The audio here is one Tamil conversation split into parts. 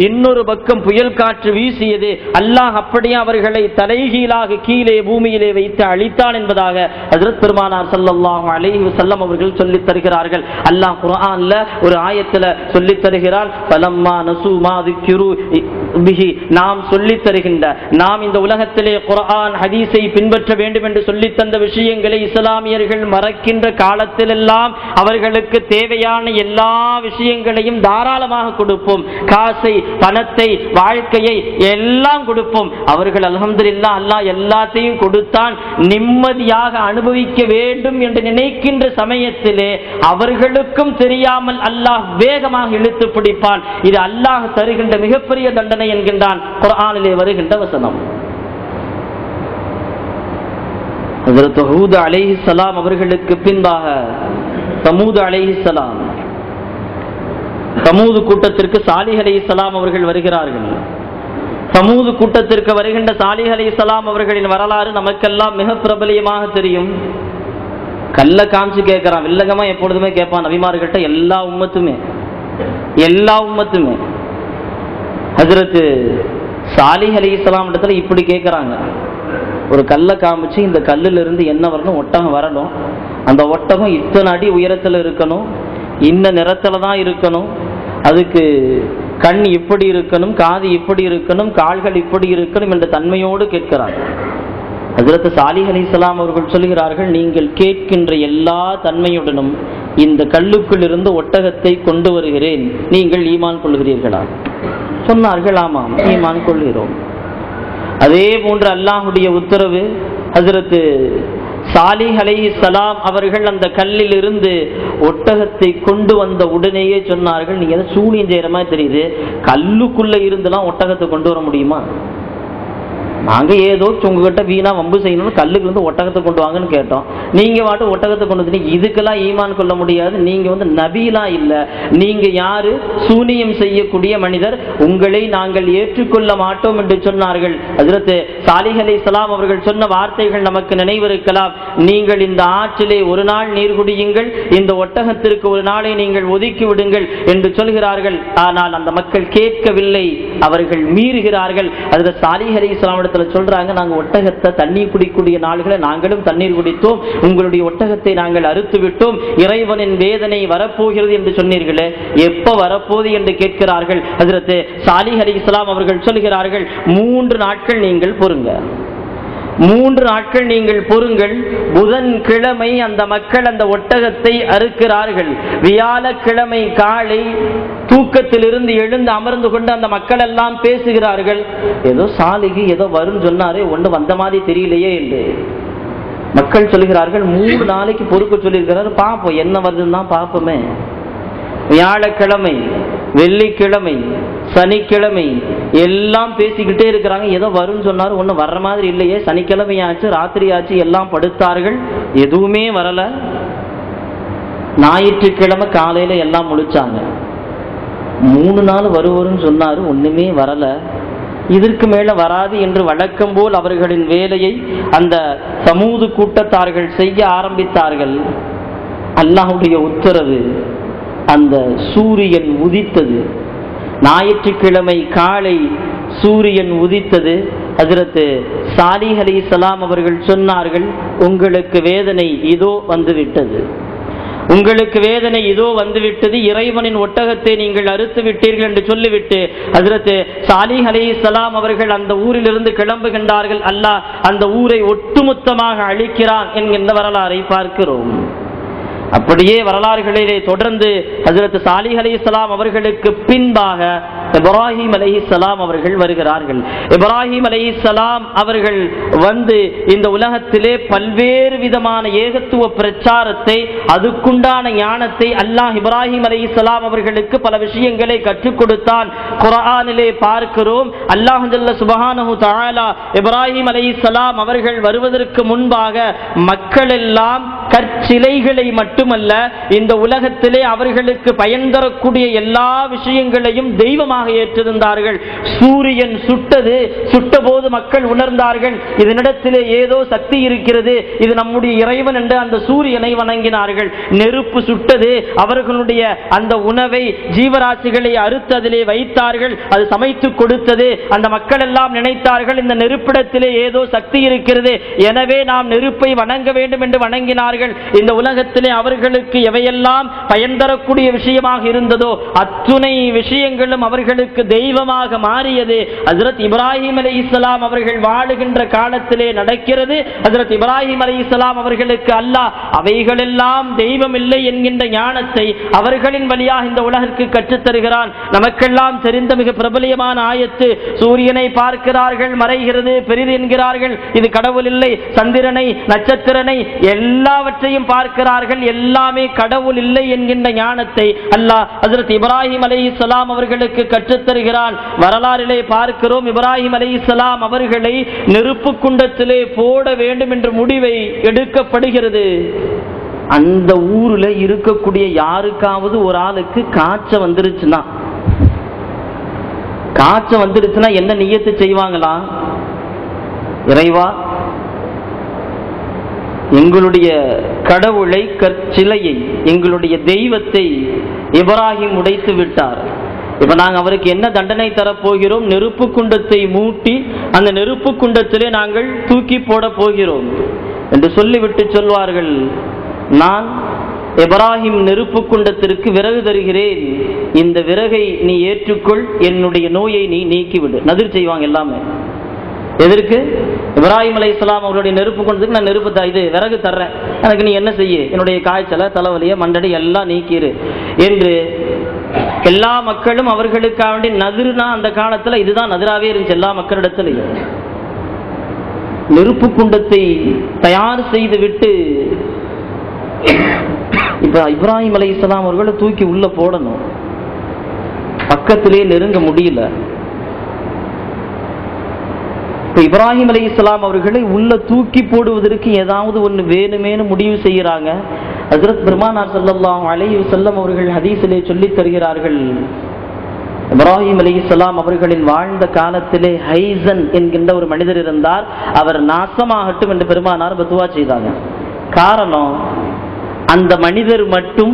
இன்னொரு பக்கம் புயல் காற்று வீசியது. அல்லாஹ் அப்படியே அவர்களை தலைகீழாக கீழே பூமியிலே வைத்து அழித்தான் என்பதாக ஹஜ்ரத் பெருமானார் ஸல்லல்லாஹு அலைஹி வஸல்லம் அவர்கள் சொல்லித் தருகிறார்கள். அல்லாஹ் குர்ஆன்ல ஒரு ஆயத்துல சொல்லித் தருகிறான், ஃபலம்மா நஸூ மா ذிக்ரு பிஹி, நாம் சொல்லித் தருகின்ற, நாம் இந்த உலகத்திலே குர்ஆன் ஹதீஸை பின்பற்ற வேண்டும் என்று சொல்லித் தந்த விஷயங்களை இஸ்லாமியர்கள் மறக்கின்ற காலத்திலெல்லாம் அவர்களுக்கு தேவையான எல்லா விஷயங்களையும் தாராளமாக கொடுப்போம். காசை, பணத்தை, வாழ்க்கையை எல்லாம் கொடுப்போம். அவர்கள் அல்ஹம்துலில்லாஹ் அல்லாஹ் எல்லாத்தையும் கொடுத்தான், நிம்மதியாக அனுபவிக்க வேண்டும் என்று நினைக்கின்ற சமயத்திலே அவர்களுக்கும் தெரியாமல் அல்லாஹ் வேகமாக இழுத்து பிடிப்பான். இது அல்லாஹ் தருகின்ற மிகப்பெரிய தண்டனை என்கின்றான் குர்ஆனிலே வருகின்ற வசனம். ஹஜ்ரத் ஹூத் அலைஹிஸ்ஸலாம் அவர்களுக்கு பின்பாக சமூத் அலைஹிஸ்ஸலாம், சமூது கூட்டத்திற்கு சாலிஹ் அலைஹிஸ்ஸலாம் அவர்கள் வருகிறார்கள். சமூது கூட்டத்திற்கு வருகின்ற சாலிஹ் அலைஹிஸ்ஸலாம் அவர்களின் வரலாறு நமக்கெல்லாம் மிக பிரபலியமாக தெரியும். கல்ல காமிச்சு கேட்கிறான், வில்லங்கமா எப்பொழுதுமே கேட்பான் நபிமார்கிட்ட எல்லா உம்மத்துமே. ஹஜ்ரத் சாலிஹ் அலைஹிஸ்ஸலாம் இடத்துல இப்படி கேட்கிறாங்க, ஒரு கல்லை காமிச்சு இந்த கல்லுல இருந்து என்ன வரணும், ஒட்டகம் வரணும், அந்த ஒட்டகம் இத்தனை அடி உயரத்துல இருக்கணும், இந்த நிறத்துல தான் இருக்கணும், அதுக்கு கண் இப்படி இருக்கணும், காது இப்படி இருக்கணும், கால்கள் இப்படி இருக்கணும் என்ற தன்மையோடு கேட்கிறார். ஹஜ்ரத் சாலிஹ் அலைஹிஸ்ஸலாம் அவர்கள் சொல்கிறார்கள், நீங்கள் கேட்கின்ற எல்லா தன்மையுடனும் இந்த கல்லுக்குள் இருந்து ஒட்டகத்தை கொண்டு வருகிறேன், நீங்கள் ஈமான் கொள்கிறீர்களா? சொன்னார்கள், ஆமாம் ஈமான் கொள்கிறோம். அதே போன்று அல்லாஹுடைய உத்தரவு, ஹஜ்ரத் சாலிஹ் அலைஹிஸ்ஸலாம் அவர்கள் அந்த கல்லில் இருந்து ஒட்டகத்தை கொண்டு வந்த உடனேயே சொன்னார்கள், நீங்க எதை சூனியம் செய்யற மாதிரி தெரியுது, கல்லுக்குள்ள இருந்துலாம் ஒட்டகத்தை கொண்டு வர முடியுமா? நாங்க ஏதோ உங்ககிட்ட வீணா வம்பு செய்யணும்னு கல்லுக்கு இருந்து ஒட்டகத்தை கொண்டு வாங்கன்னு கேட்டோம், நீங்க வாட்டு ஒட்டகத்தை கொண்டு வந்து, இதுக்கெல்லாம் ஈமான் கொள்ள முடியாது, நீங்க நபிலாம் இல்ல, நீங்க யாரு, சூனியம் செய்யக்கூடிய மனிதர், உங்களை நாங்கள் ஏற்றுக்கொள்ள மாட்டோம் என்று சொன்னார்கள். ஹஜ்ரத் சாலிஹ் அலைஹிஸ்ஸலாம் அவர்கள் சொன்ன வார்த்தைகள் நமக்கு நினைவிருக்கலாம், நீங்கள் இந்த ஆற்றிலே ஒரு நாள் நீர் குடியுங்கள், இந்த ஒட்டகத்திற்கு ஒரு நாளை நீங்கள் ஒதுக்கி விடுங்கள் என்று சொல்கிறார்கள். ஆனால் அந்த மக்கள் கேட்கவில்லை, அவர்கள் மீறுகிறார்கள். ஹஜ்ரத் சாலிஹ் அலைஹிஸ்ஸலாம் சொல்றாங்க, நாங்க ஒட்டகத்தை தண்ணீர் குடிக்கூடிய நாள்களை நாங்களும் தண்ணீர் குடித்தோம், உங்களுடைய ஒட்டகத்தை நாங்கள் அறுத்து விட்டோம், இறைவனின் வேதனை வரப்போகிறது என்று சொன்னீர்களே, எப்ப வரப்போது என்று கேட்கிறார்கள். ஹஜ்ரத் சாலிஹ் அலைஹிஸ்ஸலாம் அவர்கள் சொல்கிறார்கள், 3 நாட்கள் நீங்கள் பொறுங்க, 3 நாட்கள் நீங்கள் பொறுங்கள். புதன்கிழமை அந்த மக்கள் அந்த ஒட்டகத்தை அறுக்கிறார்கள். வியாழக்கிழமை காலை தூக்கத்திலிருந்து எழுந்து அமர்ந்து கொண்டு அந்த மக்கள் எல்லாம் பேசுகிறார்கள், ஏதோ சாலிஹ் ஏதோ வரும் சொன்னாரே, ஒன்று வந்த மாதிரி தெரியலையே என்று மக்கள் சொல்கிறார்கள். 3 நாளைக்கு பொறுக்க சொல்லியிருக்கிறார், பார்ப்போம் என்ன வருதுன்னு தான் பார்ப்போமே. வியாழக்கிழமை, வெள்ளிக்கிழமை, சனிக்கிழமை எல்லாம் பேசிக்கிட்டே இருக்கிறாங்க, ஏதோ வரும்னு சொன்னாரு, ஒன்றும் வர்ற மாதிரி இல்லையே. சனிக்கிழமையாச்சு, ராத்திரி ஆச்சு, எல்லாம் படுத்தார்கள், எதுவுமே வரல. ஞாயிற்றுக்கிழமை காலையில எல்லாம் முழிச்சாங்க, 3 நாள் வருவருன்னு சொன்னாரு, ஒண்ணுமே வரல. இதற்கு மேல வராது என்று வழக்கம் போல் அவர்களின் வேலையை அந்த சமூது கூட்டத்தார்கள் செய்ய ஆரம்பித்தார்கள். அல்லாஹ்வுடைய உத்தரவு, அந்த சூரியன் உதித்தது. ஞாயிற்றுக்கிழமை காலை சூரியன் உதித்தது. ஹஜ்ரத் சாலிஹ் அலைஹிஸ்ஸலாம் அவர்கள் சொன்னார்கள், உங்களுக்கு வேதனை இதோ வந்துவிட்டது, உங்களுக்கு வேதனை இதோ வந்துவிட்டது, இறைவனின் ஒட்டகத்தை நீங்கள் அறுத்து விட்டீர்கள் என்று சொல்லிவிட்டு ஹஜ்ரத் சாலிஹ் அலைஹிஸ்ஸலாம் அவர்கள் அந்த ஊரிலிருந்து கிளம்புகின்றார்கள். அல்லாஹ் அந்த ஊரை ஒட்டுமொத்தமாக அழிக்கிறான் என்கின்ற வரலாறை பார்க்கிறோம். அப்படியே வரலாறுகளிலே தொடர்ந்து ஹஜ்ரத் சாலிஹ் அலைஹிஸ்ஸலாம் அவர்களுக்கு பின்பாக இப்ராஹிம் அலைஹிஸ்ஸலாம் அவர்கள் வருகிறார்கள். இப்ராஹிம் அலைஹிஸ்ஸலாம் அவர்கள் வந்து இந்த உலகத்திலே பல்வேறு விதமான ஏகத்துவ பிரச்சாரத்தை, அதுக்குண்டான ஞானத்தை அல்லாஹ் இப்ராஹிம் அலைஹிஸ்ஸலாம் அவர்களுக்கு பல விஷயங்களை கற்றுக் கொடுத்தான். குர்ஆனிலே பார்க்கிறோம், அல்லாஹ் ஜல்ல சுப்ஹானஹு தஆலா இப்ராஹிம் அலைஹிஸ்ஸலாம் அவர்கள் வருவதற்கு முன்பாக மக்கள் எல்லாம் கற்சிலைகளை மட்டுமல்ல, இந்த உலகத்திலே அவர்களுக்கு பயன் தரக்கூடிய எல்லா விஷயங்களையும் தெய்வமாக ஏற்றிருந்தார்கள். சூரியன் சுட்டது, சுட்டபோது மக்கள் உணர்ந்தார்கள் இதனிடத்திலே ஏதோ சக்தி இருக்கிறது, இது நம்முடைய இறைவன் என்று அந்த சூரியனை வணங்கினார்கள். நெருப்பு சுட்டது, அவர்களுடைய அந்த உணவை ஜீவராசிகளை அறுத்து அதிலே வைத்தார்கள், அது சமைத்து கொடுத்தது. அந்த மக்கள் எல்லாம் நினைத்தார்கள் இந்த நெருப்பிடத்திலே ஏதோ சக்தி இருக்கிறது, எனவே நாம் நெருப்பை வணங்க வேண்டும் என்று வணங்கினார்கள். இந்த உலகத்திலே அவர்களுக்கு எவையெல்லாம் பயன் தரக்கூடிய விஷயமாக இருந்ததோ அத்துணை விஷயங்களும் அவர்களுக்கு தெய்வமாக மாறியது. ஹஜ்ரத் இப்ராஹிம் அலைஹிஸ்ஸலாம் அவர்கள் வாழுகின்ற காலத்திலே நடக்கிறது. ஹஜ்ரத் இப்ராஹிம் அலைஹிஸ்ஸலாம் அவர்களுக்கு அல்லாஹ் அவைகளெல்லாம் தெய்வம் இல்லை என்கின்ற ஞானத்தை அவர்களின் வழியாக இந்த உலகிற்கு கற்றுத் தருகிறான். நமக்கெல்லாம் தெரிந்த மிக பிரபலியமான ஆயத்து, சூரியனை பார்க்கிறார்கள், மறைகிறது, பெரிது என்கிறார்கள், இது கடவுள் இல்லை. சந்திரனை, நட்சத்திரனை, எல்லாவற்றையும் பார்க்கிறார்கள், எல்லாமே கடவுள் இல்லை என்கின்ற ஞானத்தை அல்லாஹ் ஹஜ்ரத் இப்ராஹிம் அலைஹிஸ்ஸலாம் அவர்களுக்கு கற்றுத் தருகிறான். வரலாறிலே பார்க்கிறோம், இப்ராஹிம் அலைஹிஸ்ஸலாம் அவர்களை நெருப்பு குண்டத்திலே போட வேண்டும் என்ற முடிவை எடுக்கப்படுகிறது. அந்த ஊர்ல இருக்கக்கூடிய யாருக்காவது ஒரு ஆளுக்கு காய்ச்சல் வந்துருச்சுன்னா என்ன நியத்து செய்வாங்களா? இறைவா, எங்களுடைய கடவுளை, கற்சிலையை, எங்களுடைய தெய்வத்தை இப்ராஹிம் உடைத்து விட்டார், இப்ப நாங்கள் அவருக்கு என்ன தண்டனை தரப்போகிறோம்? நெருப்பு குண்டத்தை மூட்டி அந்த நெருப்பு குண்டத்திலே நாங்கள் தூக்கி போட போகிறோம் என்று சொல்லிவிட்டு சொல்வார்கள், நான் இப்ராஹிம் நெருப்பு குண்டத்திற்கு விறகு தருகிறேன், இந்த விறகை நீ ஏற்றுக்கொள், என்னுடைய நோயை நீ நீக்கிவிடு. நதிர் செய்வாங்க எல்லாமே. எதற்கு? இப்ராஹிம் அலைஹிஸ்ஸலாம் அவருடைய நெருப்பு குண்டத்துக்கு நான் நெருப்பு இது விறகு தர்றேன், எனக்கு நீ என்ன செய்ய, என்னுடைய காய்ச்சலை, தலைவலியை, மண்டடி எல்லாம் நீக்கிரு என்று எல்லா மக்களும் அவர்களுக்காக வேண்டி நதிர்னா அந்த காலத்துல இதுதான் நதிராவே இருந்துச்சு எல்லா மக்களிடத்திலையும். நெருப்பு குண்டத்தை தயார் செய்து விட்டு இப்ப இப்ராஹிம் அலைஹிஸ்ஸலாம் அவர்களை தூக்கி உள்ள போடணும், பக்கத்திலே நெருங்க முடியல. இப்ப இப்ராஹிம் அலைஹிஸ்ஸலாம் அவர்களை உள்ள தூக்கி போடுவதற்கு ஏதாவது ஒன்று வேணுமேனு முடிவு செய்யறாங்க. ஹஜ்ரத் பெருமானார் ஸல்லல்லாஹு அலைஹி வஸல்லம் அவர்கள் ஹதீஸிலே சொல்லித் தருகிறார்கள், இப்ராஹிம் அலைஹிஸ்ஸலாம் அவர்களின் வாழ்ந்த காலத்திலே ஹைசன் என்கின்ற ஒரு மனிதர் இருந்தார், அவர் நாசமாகட்டும் என்று பெருமானார் பதுவா செய்தாங்க. காரணம், அந்த மனிதர் மட்டும்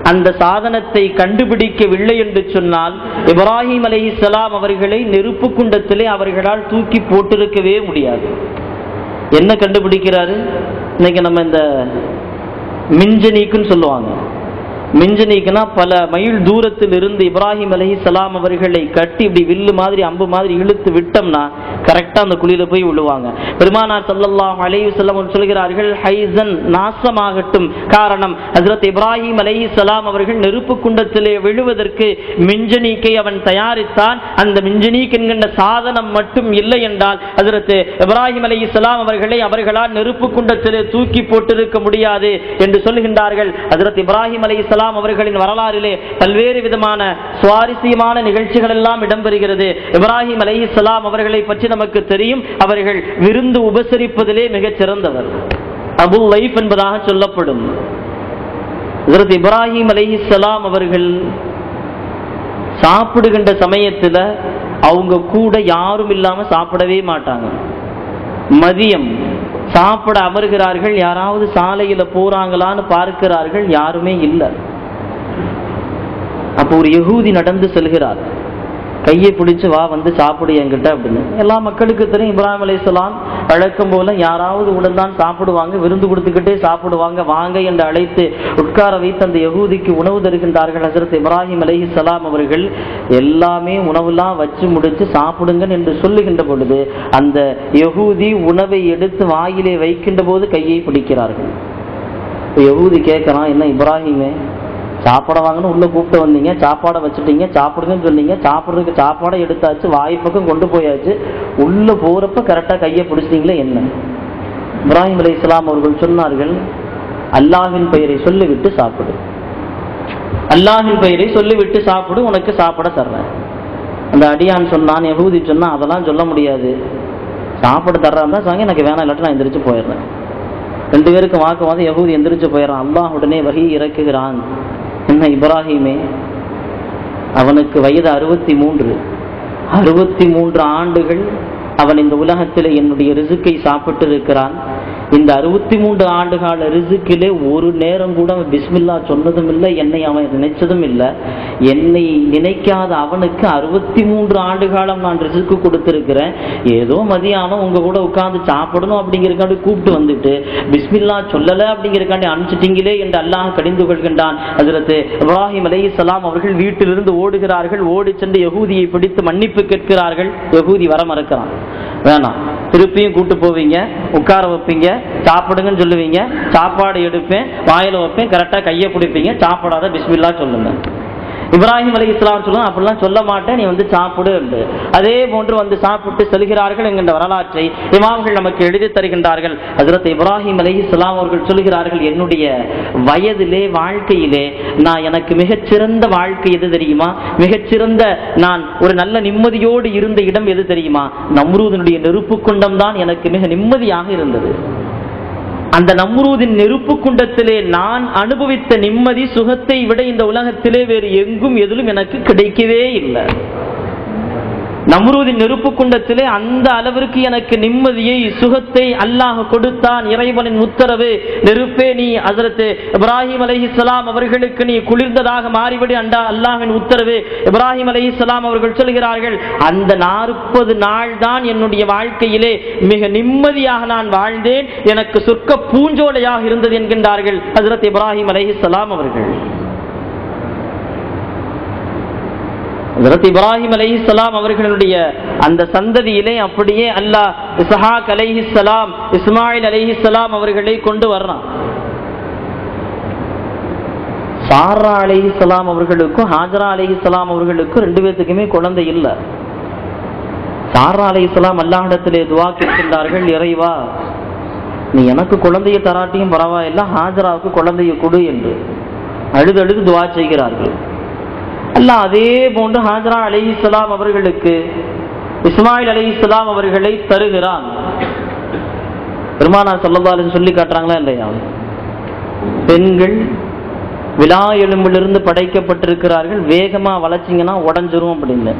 அந்த சாதனத்தை கண்டுபிடிக்கவில்லை என்று சொன்னால் இப்ராஹிம் அலைஹிஸ்ஸலாம் அவர்களை நெருப்பு குண்டத்திலே அவர்களால் தூக்கி போட்டிருக்கவே முடியாது. என்ன கண்டுபிடிக்கிறாரு? இன்னைக்கு நம்ம இந்த மின்ஜனீக்குன்னு சொல்லுவாங்க. மின்ஜனீக்குனா பல மைல் தூரத்தில் இருந்து இப்ராஹிம் அலைஹிஸ்ஸலாம் அவர்களை கட்டி இப்படி வில்லு மாதிரி அம்பு மாதிரி இழுத்து விட்டோம்னா கரெக்டா அந்த குழியில போய் விழுவாங்க. பெருமானார் ஸல்லல்லாஹு அலைஹி வஸல்லம் சொல்கிறார்கள், ஹைசன் நாசமாகட்டும். காரணம், ஹஜ்ரத் இப்ராஹிம் அலைஹிஸ்ஸலாம் அவர்கள் நெருப்பு குண்டத்திலே விழுவதற்கு மின்ஜனீக்கை அவன் தயாரித்தான். அந்த மின்ஜனீக் என்கின்ற சாதனம் மட்டும் இல்லை என்றால் ஹஜ்ரத் இப்ராஹிம் அலைஹிஸ்ஸலாம் அவர்களை அவர்களால் நெருப்பு குண்டத்திலே தூக்கி போட்டிருக்க முடியாது என்று சொல்லுகின்றார்கள். ஹஜ்ரத் இப்ராஹிம் அலைஹிஸ்ஸலாம் அவர்களின் வரலாறிலே பல்வேறு விதமான சுவாரஸ்யமான நிகழ்ச்சிகள் எல்லாம் இடம்பெறுகிறது. இப்ராஹிம் அலைஹிஸ்ஸலாம் அவர்களை பற்றி நமக்கு தெரியும், அவர்கள் விருந்து உபசரிப்பதிலே மிகச் சிறந்தவர், அபு லைஃப் என்பதாக சொல்லப்படும். ஹஜ்ரத் இப்ராஹிம் அலைஹிஸ்ஸலாம் அவர்கள் சாப்பிடுகின்ற சமயத்தில் அவங்க கூட யாரும் இல்லாம சாப்பிடவே மாட்டாங்க. மதியம் சாப்பிட அமர்கிறார்கள், யாராவது சாலையில போறாங்களான்னு பார்க்கிறார்கள், யாருமே இல்லை. அப்போ ஒரு யகூதி நடந்து செல்கிறார், கையை பிடிச்சு வா வந்து சாப்பிடு என்கிட்ட அப்படின்னு. எல்லா மக்களுக்கு தெரியும் இப்ராஹிம் அலைஹிஸ்ஸலாம் வழக்கம் போல யாராவது உடன் தான் சாப்பிடுவாங்க, விருந்து கொடுத்துக்கிட்டே சாப்பிடுவாங்க. வாங்க என்று அழைத்து உட்கார வைத்து அந்த யகூதிக்கு உணவு தருகின்றார்கள். ஹஜ்ரத் இப்ராஹிம் அலைஹிஸ்ஸலாம் அவர்கள் எல்லாமே உணவுலாம் வச்சு முடிச்சு சாப்பிடுங்க என்று சொல்லுகின்ற பொழுது அந்த யகூதி உணவை எடுத்து வாயிலே வைக்கின்ற போது கையை பிடிக்கிறார்கள். யகூதி கேட்கறான், என்ன இப்ராஹிமே, சாப்பாடை வாங்கன்னு உள்ள கூப்பிட்டு வந்தீங்க, சாப்பாடை வச்சுட்டீங்க, சாப்பிடுங்கன்னு சொன்னீங்க, சாப்பிட்றதுக்கு சாப்பாடை எடுத்தாச்சு, வாய் பக்கம் கொண்டு போயாச்சு, உள்ள போறப்ப கரெக்டா கையை பிடிச்சிட்டீங்களே என்ன? இப்ராஹிம் அலைஹிஸ்ஸலாம் அவர்கள் சொன்னார்கள், அல்லாஹ்வின் பெயரை சொல்லிவிட்டு சாப்பிடு, அல்லாஹ்வின் பெயரை சொல்லிவிட்டு சாப்பிடு, உனக்கு சாப்பிட தர்றேன். அந்த அடியான் சொன்னான், யகூதி சொன்னா, அதெல்லாம் சொல்ல முடியாது, சாப்பிட தர்றாருந்தா சாங்க, எனக்கு வேணாம், இல்லாட்டி நான் எந்திரிச்சு போயிடுறேன். 2 பேருக்கு வாக்குவாதம். யகூதி எந்திரிச்சு போயிடறான். அல்லாஹ் உடனே வஹி இறக்குகிறான். என்ன இப்ராஹிமே, அவனுக்கு வயது 63 ஆண்டுகள் அவன் இந்த உலகத்திலே என்னுடைய ரிசுக்கை சாப்பிட்டு இருக்கிறான். இந்த 63 ஆண்டுகால ரிசுக்கிலே ஒரு நேரம் கூட பிஸ்மில்லா சொன்னதும் இல்லை, என்னை அவன் நினைச்சதும் இல்லை. என்னை நினைக்காத அவனுக்கு 63 ஆண்டு காலம் நான் ரிசுக்கு கொடுத்திருக்கிறேன். ஏதோ மதியானம் உங்க கூட உட்கார்ந்து சாப்பிடணும் அப்படிங்கிறக்காண்டி கூப்பிட்டு வந்துட்டு பிஸ்மில்லா சொல்லலை அப்படிங்கிறக்காண்டி அனுப்பிச்சிட்டீங்களே என்று அல்லாஹ் கடிந்து கொள்கின்றான். ஹஜ்ரத் இப்ராஹிம் அலைஹிஸ்ஸலாம் அவர்கள் வீட்டிலிருந்து ஓடுகிறார்கள். ஓடி சென்று யகூதியை பிடித்து மன்னிப்பு கேட்கிறார்கள். யகூதி வர மறுக்கிறான். வேணாம், திருப்பியும் கூட்டு போவீங்க, உட்கார வைப்பீங்க, சாப்பிடுங்கன்னு சொல்லுவீங்க, சாப்பாடு எடுப்பேன், வாயில வைப்பேன், கரெக்டா கையை பிடிப்பீங்க, சாப்பிடாத பிஸ்மில்லா சொல்லுங்க. இப்ராஹிம் அலைஹிஸ்ஸலாம் சொல்லுவாங்க, அப்படிலாம் சொல்ல மாட்டேன், நீ வந்து சாப்பிடு என்று. அதே போன்று வந்து சாப்பிட்டு செல்கிறார்கள் என்கின்ற வரலாற்றை இமாம்கள் நமக்கு எழுதி தருகின்றார்கள். ஹஜ்ரத் இப்ராஹிம் அலைஹிஸ்ஸலாம் அவர்கள் சொல்கிறார்கள், என்னுடைய வயதிலே வாழ்க்கையிலே எனக்கு மிகச்சிறந்த வாழ்க்கை எது தெரியுமா? மிகச்சிறந்த நான் ஒரு நல்ல நிம்மதியோடு இருந்த இடம் எது தெரியுமா? நம்ரூதினுடைய நெருப்பு குண்டம் தான் எனக்கு மிக நிம்மதியாக இருந்தது. அந்த நம்ரூதின் நெருப்பு குண்டத்திலே நான் அனுபவித்த நிம்மதி சுகத்தை விட இந்த உலகத்திலே வேறு எங்கும் எதிலும் எனக்கு கிடைக்கவே இல்லை. நம்ரூதின் நெருப்பு குண்டத்திலே அந்த அளவிற்கு எனக்கு நிம்மதியை சுகத்தை அல்லாஹ் கொடுத்தான். இறைவனின் உத்தரவு, நெருப்பே நீ ஹஜ்ரத் இப்ராஹிம் அலைஹிஸ்ஸலாம் அவர்களுக்கு நீ குளிர்ந்ததாக மாறிவிடு அண்டா அல்லாஹ்வின் உத்தரவு. இப்ராஹிம் அலைஹிஸ்ஸலாம் அவர்கள் சொல்கிறார்கள், அந்த 40 நாள் தான் என்னுடைய வாழ்க்கையிலே மிக நிம்மதியாக நான் வாழ்ந்தேன், எனக்கு சொர்க்க பூஞ்சோலையாக இருந்தது என்கின்றார்கள் ஹஜ்ரத் இப்ராஹிம் அலைஹிஸ்ஸலாம் அவர்கள். ஹஜ்ரத் இப்ராஹிம் அலைஹிஸ்ஸலாம் அவர்களுடைய அந்த சந்ததியிலே அப்படியே அல்லாஹ் இஸ்ஹாக் அலைஹிஸ்ஸலாம், இஸ்மாயில் அலைஹிஸ்ஸலாம் அவர்களை கொண்டு வர்றான். சாரா அலைஹிஸ்ஸலாம் அவர்களுக்கும் ஹாஜரா அலைஹிஸ்ஸலாம் அவர்களுக்கும் 2 பேத்துக்குமே குழந்தை இல்லை. சாரா அலைஹிஸ்ஸலாம் அல்லாஹ்விடத்திலே துஆ கேட்கின்றார்கள், இறைவா நீ எனக்கு குழந்தையை தராட்டியும் பரவாயில்லை, ஹாஜராவுக்கு குழந்தையை கொடு என்று அழுது துஆ செய்கிறார்கள். அல்லாஹ் அதே போன்று ஹாஜரா அலைஹிஸ்ஸலாம் அவர்களுக்கு இஸ்மாயில் அலைஹிஸ்ஸலாம் அவர்களை தருகிறான். பெருமானார் ஸல்லல்லாஹு அலைஹி சொல்லி காட்டுறாங்களா இல்லையா? பெண்கள் விலா எலும்பிலிருந்து படைக்கப்பட்டிருக்கிறார்கள், வேகமா வளைச்சிங்கன்னா உடஞ்சிரும் அப்படின்னு.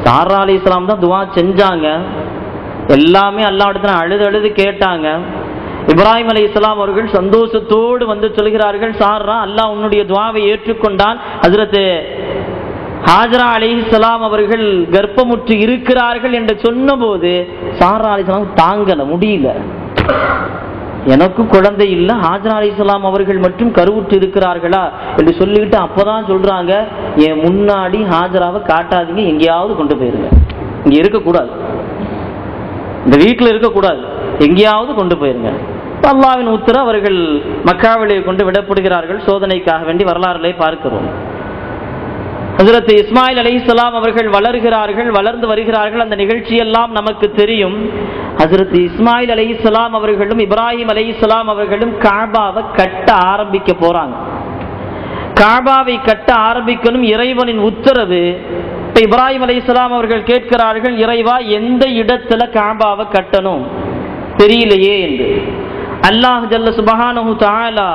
சாரா அலைஹிஸ்ஸலாம் தான் துஆ செஞ்சாங்க, எல்லாமே அல்லாஹ்விடத்துல அழுது கேட்டாங்க. இப்ராஹிம் அலைஹிஸ்ஸலாம் அவர்கள் சந்தோஷத்தோடு வந்து சொல்கிறார்கள், சாரா அல்லாஹ் உன்னுடைய துஆவை ஏற்றுக்கொண்டான். ஹஜ்ரத் ஹாஜரா அலைஹிஸ்ஸலாம் அவர்கள் கர்ப்பமுற்று இருக்கிறார்கள் என்று சொன்னபோது சாரா அலைஹிஸ்ஸலாம் தாங்கல முடியல. எனக்கு குழந்தை இல்லை, ஹாஜரா அலைஹிஸ்ஸலாம் அவர்கள் மட்டும் கருவுற்று இருக்கிறார்களா என்று சொல்லிட்டு அப்பதான் சொல்றாங்க, என் முன்னாடி ஹாஜராவை காட்டாதீங்க, எங்கேயாவது கொண்டு போயிருங்க, இங்க இருக்கக்கூடாது, இந்த வீட்டில் இருக்கக்கூடாது, எங்கேயாவது கொண்டு போயிருங்க. அல்லாஹ்வின் உத்தரவு, அவர்கள் மக்காவிலே கொண்டு விடப்படுகிறார்கள். சோதனைக்காக வேண்டி வரலாறுகளை பார்க்கிறோம். ஹஜ்ரத் இஸ்மாயில் அலைஹிஸ்ஸலாம் அவர்கள் வளர்கிறார்கள், வளர்ந்து வருகிறார்கள். அந்த நிகழ்ச்சியெல்லாம் நமக்கு தெரியும். ஹஜ்ரத் இஸ்மாயில் அலைஹிஸ்ஸலாம் அவர்களும் இப்ராஹிம் அலைஹிஸ்ஸலாம் அவர்களும் காபாவை கட்ட ஆரம்பிக்க போறாங்க. காபாவை கட்ட ஆரம்பிக்கணும், இறைவனின் உத்தரவு. இப்ராஹிம் அலைஹிஸ்ஸலாம் அவர்கள் கேட்கிறார்கள், இறைவா எந்த இடத்துல காபாவை கட்டணும் தெரியலையே என்று. அல்லாஹ் ஜல்ல சுப்ஹானஹு தஆலா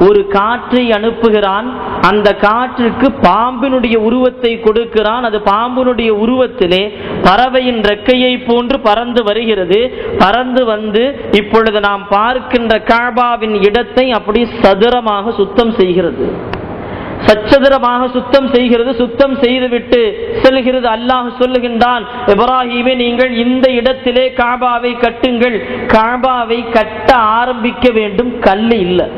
ஒரு காற்றை அனுப்புகிறான். அந்த காற்றுக்கு பாம்பினுடைய உருவத்தை கொடுக்கிறான். அது பாம்பினுடைய உருவத்திலே பறவையின் ரெக்கையை போன்று பறந்து வருகிறது. பறந்து வந்து இப்பொழுது நாம் பார்க்கின்ற காபாவின் இடத்தை அப்படி சதுரமாக சுத்தம் செய்கிறது, சச்சதுரமாக சுத்தம் செய்கிறது. சுத்தம் செய்துவிட்டு செல்கிறது. அல்லாஹ் சொல்லுகின்றான், இப்ராஹிமே நீங்கள் இந்த இடத்திலே காபாவை கட்டுங்கள். காபாவை கட்ட ஆரம்பிக்க வேண்டும், கல்லு இல்லை.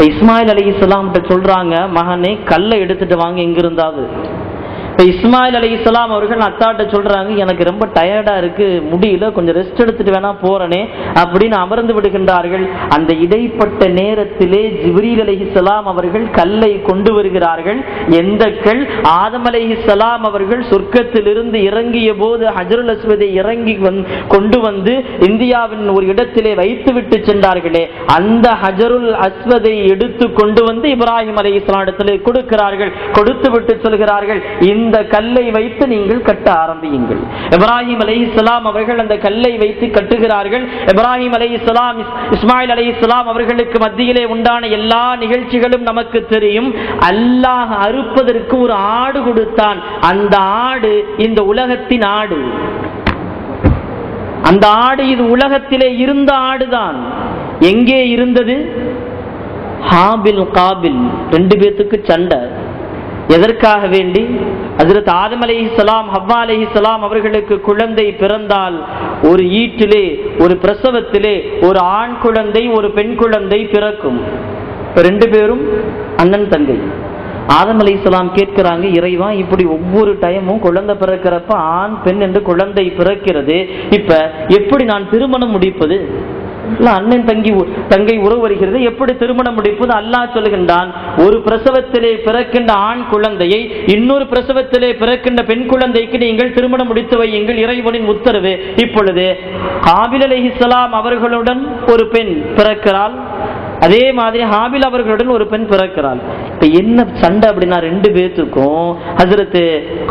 இஸ்மாயில் அலைஹிஸ்ஸலாம் சொல்றாங்க, மகனே கல்லை எடுத்துட்டு வாங்க எங்கிருந்தாவது. இஸ்மாயில் அலைஹிஸ்ஸலாம் அவர்கள் அத்தாட்ட சொல்றாங்க, எனக்கு ரொம்ப டயர்டா இருக்கு, முடியல, கொஞ்சம் ரெஸ்ட் எடுத்துட்டு வேணா போறனே அப்படின்னு அமர்ந்து விடுகின்றார்கள். அந்த இடைப்பட்ட நேரத்திலே ஜிப்ரீல் அலைஹிஸ்ஸலாம் அவர்கள் கல்லை கொண்டு வருகிறார்கள். எந்த கல்? ஆதம் அலைஹிஸ்ஸலாம் அவர்கள் சொர்க்கத்திலிருந்து இறங்கிய போது ஹஜ்ருல் அஸ்வதை இறங்கி கொண்டு வந்து இந்தியாவின் ஒரு இடத்திலே வைத்து விட்டு சென்றார்களே, அந்த ஹஜ்ருல் அஸ்வதை எடுத்து கொண்டு வந்து இப்ராஹிம் அலைஹிஸ்ஸலாம் இடத்திலே கொடுக்கிறார்கள். கொடுத்து விட்டு சொல்கிறார்கள், இந்த இந்த கல்லை வைத்து நீங்கள் கட்ட ஆரம்பியுங்கள். இப்ராஹிம் அலைஹிஸ்ஸலாம் அவர்கள் அந்த கல்லை வைத்து கட்டுகிறார்கள். இப்ராஹிம் அலைஹிஸ்ஸலாம், இஸ்மாயில் அலைஹிஸ்ஸலாம் அவர்களுக்கு மத்தியிலே உண்டான எல்லா நிகழ்ச்சிகளும் நமக்கு தெரியும். அல்லாஹ் அறுப்பதற்கு ஒரு ஆடு கொடுத்தான். அந்த ஆடு இந்த உலகத்தின் ஆடு. அந்த ஆடு இது உலகத்திலே இருந்த ஆடுதான். எங்கே இருந்தது? ஹாபில் காபில் ரெண்டு பேத்துக்கு சண்டை. எதற்காக வேண்டி? ஹஜ்ரத் ஆதம் அலைஹிஸ்ஸலாம், ஹவ்வா அலைஹிஸ்ஸலாம் அவர்களுக்கு குழந்தை பிறந்தால் ஒரு ஈட்டிலே, ஒரு பிரசவத்திலே ஒரு ஆண் குழந்தை ஒரு பெண் குழந்தை பிறக்கும். ரெண்டு பேரும் அண்ணன் தங்கை. ஆதம் அலைஹிஸ்ஸலாம் கேட்கிறாங்க, இறைவா இப்படி ஒவ்வொரு டைமும் குழந்தை பிறக்கிறப்ப ஆண் பெண் என்று குழந்தை பிறக்கிறது, இப்ப எப்படி நான் திருமணம் முடிப்பது? அண்ணன் தங்கை உறவு வருகிறது, எப்படி திருமணம் முடிப்பது? அல்லாஹ் சொல்லுகின்றான், ஒரு பிரசவத்திலே பிறக்கின்ற ஆண் குழந்தையை இன்னொரு பிரசவத்திலே பிறக்கின்ற பெண் குழந்தைக்கு நீங்கள் திருமணம் முடித்து வையுங்கள், இறைவனின் உத்தரவு. இப்பொழுது ஹாபில் அலைஹிஸ்ஸலாம் அவர்களுடன் ஒரு பெண் பிறக்கிறாள், அதே மாதிரி ஹாபில் அவர்களுடன் ஒரு பெண் பிறக்கிறாள். இப்ப என்ன சண்டை அப்படின்னா, ரெண்டு பேத்துக்கும் ஹஜ்ரத்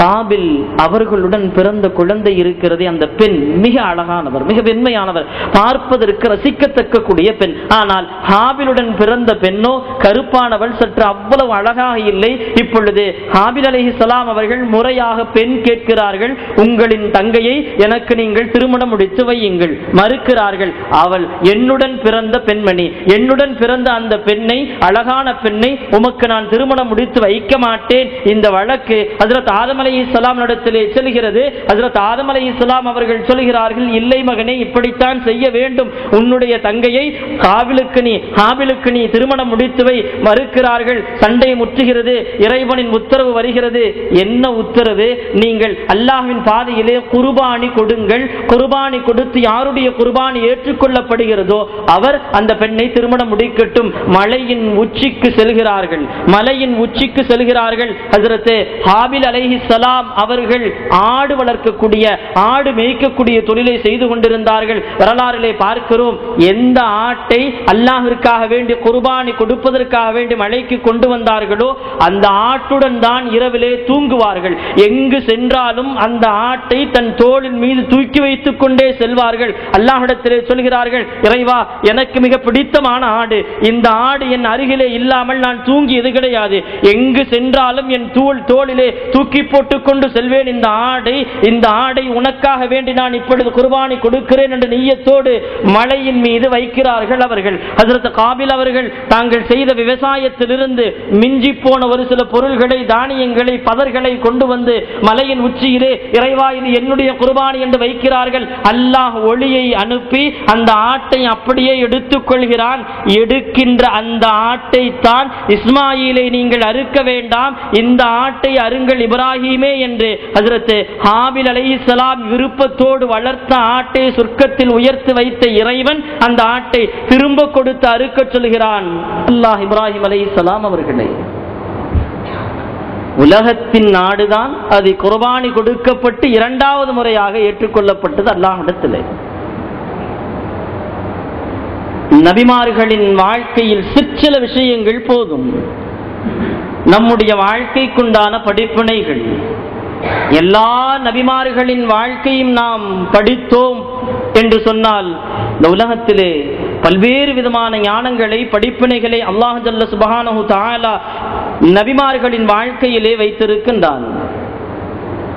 காபில் அவர்களுடன் பிறந்த குழந்தை இருக்கிறது. அந்த பெண் மிக அழகானவர், மிக வெண்மையானவர், பார்ப்பதற்கு ரசிக்கத்தக்க கூடிய பெண். ஆனால் ஹாபிலுடன் பிறந்த பெண்ணோ கருப்பானவள், சற்று அவ்வளவு அழகாக இல்லை. இப்பொழுது ஹாபில் அலைஹிஸ்ஸலாம் அவர்கள் முறையாக பெண் கேட்கிறார்கள், உங்களின் தங்கையை எனக்கு நீங்கள் திருமணம் முடித்து வையுங்கள். மறுக்கிறார்கள். அவள் என்னுடன் பிறந்த பெண்மணி, என்னுடன் பிறந்த அந்த பெண்ணை, அழகான பெண்ணை உமக்கு நான் திருமணம் முடித்து வைக்க மாட்டேன். இந்த வழக்கு ஹஜ்ரத் ஆதம் அலைஹிஸ்ஸலாம் இடத்திலே செல்கிறது. ஹஜ்ரத் ஆதம் அலைஹிஸ்ஸலாம் அவர்கள் சொல்கிறார்கள், இல்லை மகனே, இப்படித்தான் செய்ய வேண்டும். உன்னுடைய தங்கையை ஹாபிலுக்கு நீ திருமணம் முடித்து வை. மறுக்கிறார்கள். சண்டை முற்றுகிறது. இறைவனின் உத்தரவு வருகிறது. என்ன உத்தரவு? நீங்கள் அல்லாஹ்வின் பாதையிலே குர்பானி கொடுங்கள். குர்பானி கொடுத்து யாருடைய குர்பானி ஏற்றுக்கொள்ளப்படுகிறதோ அவர் அந்த பெண்ணை திருமணம் முடிக்கட்டும். மலையின் உச்சிக்கு செல்கிறார்கள். மலையின் உச்சிக்கு செல்கிறார்கள். ஹஜ்ரத் ஹாபில் அலைஹிஸ்ஸலாம் அவர்கள் ஆடு வளர்க்கக்கூடிய, ஆடு மேய்க்கக்கூடிய தொழிலை செய்து கொண்டிருந்தார்கள். வரலாறிலே பார்க்கிறோம், எந்த ஆட்டை அல்லாஹ்விற்காக வேண்டி குர்பானி கொடுப்பதற்காக வேண்டி மலைக்கு கொண்டு வந்தார்களோ அந்த ஆட்டுடன் தான் இரவிலே தூங்குவார்கள். எங்கு சென்றாலும் அந்த ஆட்டை தன் தோளின் மீது தூக்கி வைத்துக் கொண்டே செல்வார்கள். அல்லாஹ்விடத்திலே சொல்கிறார்கள், இறைவா, எனக்கு மிக பிடித்தமான ஆடு, இந்த ஆடு என் அருகிலே இல்லாமல் நான் தூங்கியது கிடையாது. எங்கு சென்றாலும் என் தோளிலே தூக்கி போட்டுக் கொண்டு செல்வேன். இந்த ஆடை உனக்காக வேண்டி நான் இப்பொழுது குர்பானி கொடுக்கிறேன் என்ற நிய்யத்தோடு மலையின் மீது வைக்கிறார்கள் அவர்கள். ஹஜ்ரத் காபில் அவர்கள் தாங்கள் செய்த விவசாயத்திலிருந்து மிஞ்சி போன ஒரு சில பொருள்களை, தானியங்களை, பதர்களை கொண்டு வந்து மலையின் உச்சியிலே, இறைவா, இது என்னுடைய குர்பானி என்று வைக்கிறார்கள். அல்லாஹ் ஒளியை அனுப்பி அந்த ஆட்டை அப்படியே எடுத்துக் கொள்கிறான். எடுக்கின்ற அந்த ஆட்டை தான், இஸ்மாயிலை நீங்கள் அறுக்க வேண்டாம், இந்த ஆட்டை அருங்கள் இப்ராஹிமே என்று ஹஜ்ரத் ஹாபில் அலைஹிஸ்ஸலாம் விருப்பத்தோடு வளர்த்த ஆட்டை சொர்க்கத்தில் உயர்த்தி வைத்த இறைவன் அந்த ஆட்டை திரும்ப கொடுத்து அறுக்க சொல்கிறான். அல்லாஹ் இப்ராஹிம் அலைஹிஸ்ஸலாம் அவர்களை, உலகத்தின் நாடுதான், அது குர்பானி கொடுக்கப்பட்டு இரண்டாவது முறையாக ஏற்றுக்கொள்ளப்பட்டது அல்லாஹ்விடத்திலே. நபிமார்களின் வாழ்க்கையில் சிற்சில விஷயங்கள் போதும் நம்முடைய வாழ்க்கைக்குண்டான படிப்பினைகள். எல்லா நபிமார்களின் வாழ்க்கையும் நாம் படித்தோம் என்று சொன்னால் இந்த உலகத்திலே பல்வேறு விதமான ஞானங்களை, படிப்பினைகளை அல்லாஹ் ஜல்ல சுப்ஹானஹு தஆலா நபிமார்களின் வாழ்க்கையிலே வைத்திருக்கின்றான்.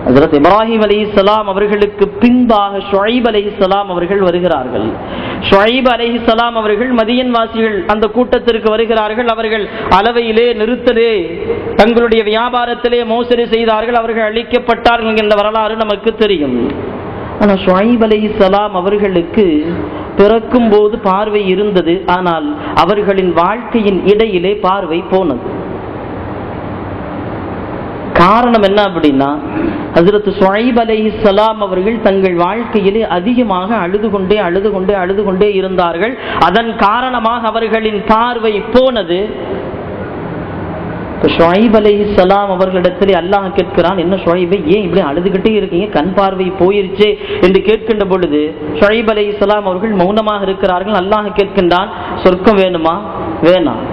ஹஜ்ரத் இப்ராஹிம் அலைஹிஸ்ஸலாம் அவர்களுக்கு பின்பாக ஷுஐப் அலைஹிஸ்ஸலாம் அவர்கள் வருகிறார்கள். ஷுஐப் அலைஹிஸ்ஸலாம் அவர்கள் மதியன் வாசிகள் அந்த கூட்டத்திற்கு வருகிறார்கள். அவர்கள் அளவையிலே, நிறுத்தலே, தங்களுடைய வியாபாரத்திலே மோசடி செய்தார்கள். அவர்கள் அழிக்கப்பட்டார்கள் என்ற வரலாறு நமக்கு தெரியும். ஆனால் ஷுஐப் அலைஹிஸ்ஸலாம் அவர்களுக்கு பிறக்கும் போது பார்வை இருந்தது. ஆனால் அவர்களின் வாழ்க்கையின் இடையிலே பார்வை போனது. காரணம் என்ன அப்படின்னா, ஹஜ்ரத் ஷுஐப் அலைஹிஸ்ஸலாம் அவர்கள் தங்கள் வாழ்க்கையிலே அதிகமாக அழுது கொண்டே இருந்தார்கள். அதன் காரணமாக அவர்களின் பார்வை போனது. ஷுஐப் அலைஹிஸ்ஸலாம் அவர்களிடத்திலே அல்லாஹ் கேட்கிறான், என்ன ஷுஐபே, ஏன் இப்படி அழுதுகிட்டே இருக்கீங்க, கண் பார்வை போயிருச்சே என்று கேட்கின்ற பொழுது ஷுஐப் அலைஹிஸ்ஸலாம் அவர்கள் மௌனமாக இருக்கிறார்கள். அல்லாஹ் கேட்கின்றான், சொர்க்கம் வேணுமா? வேணாம்.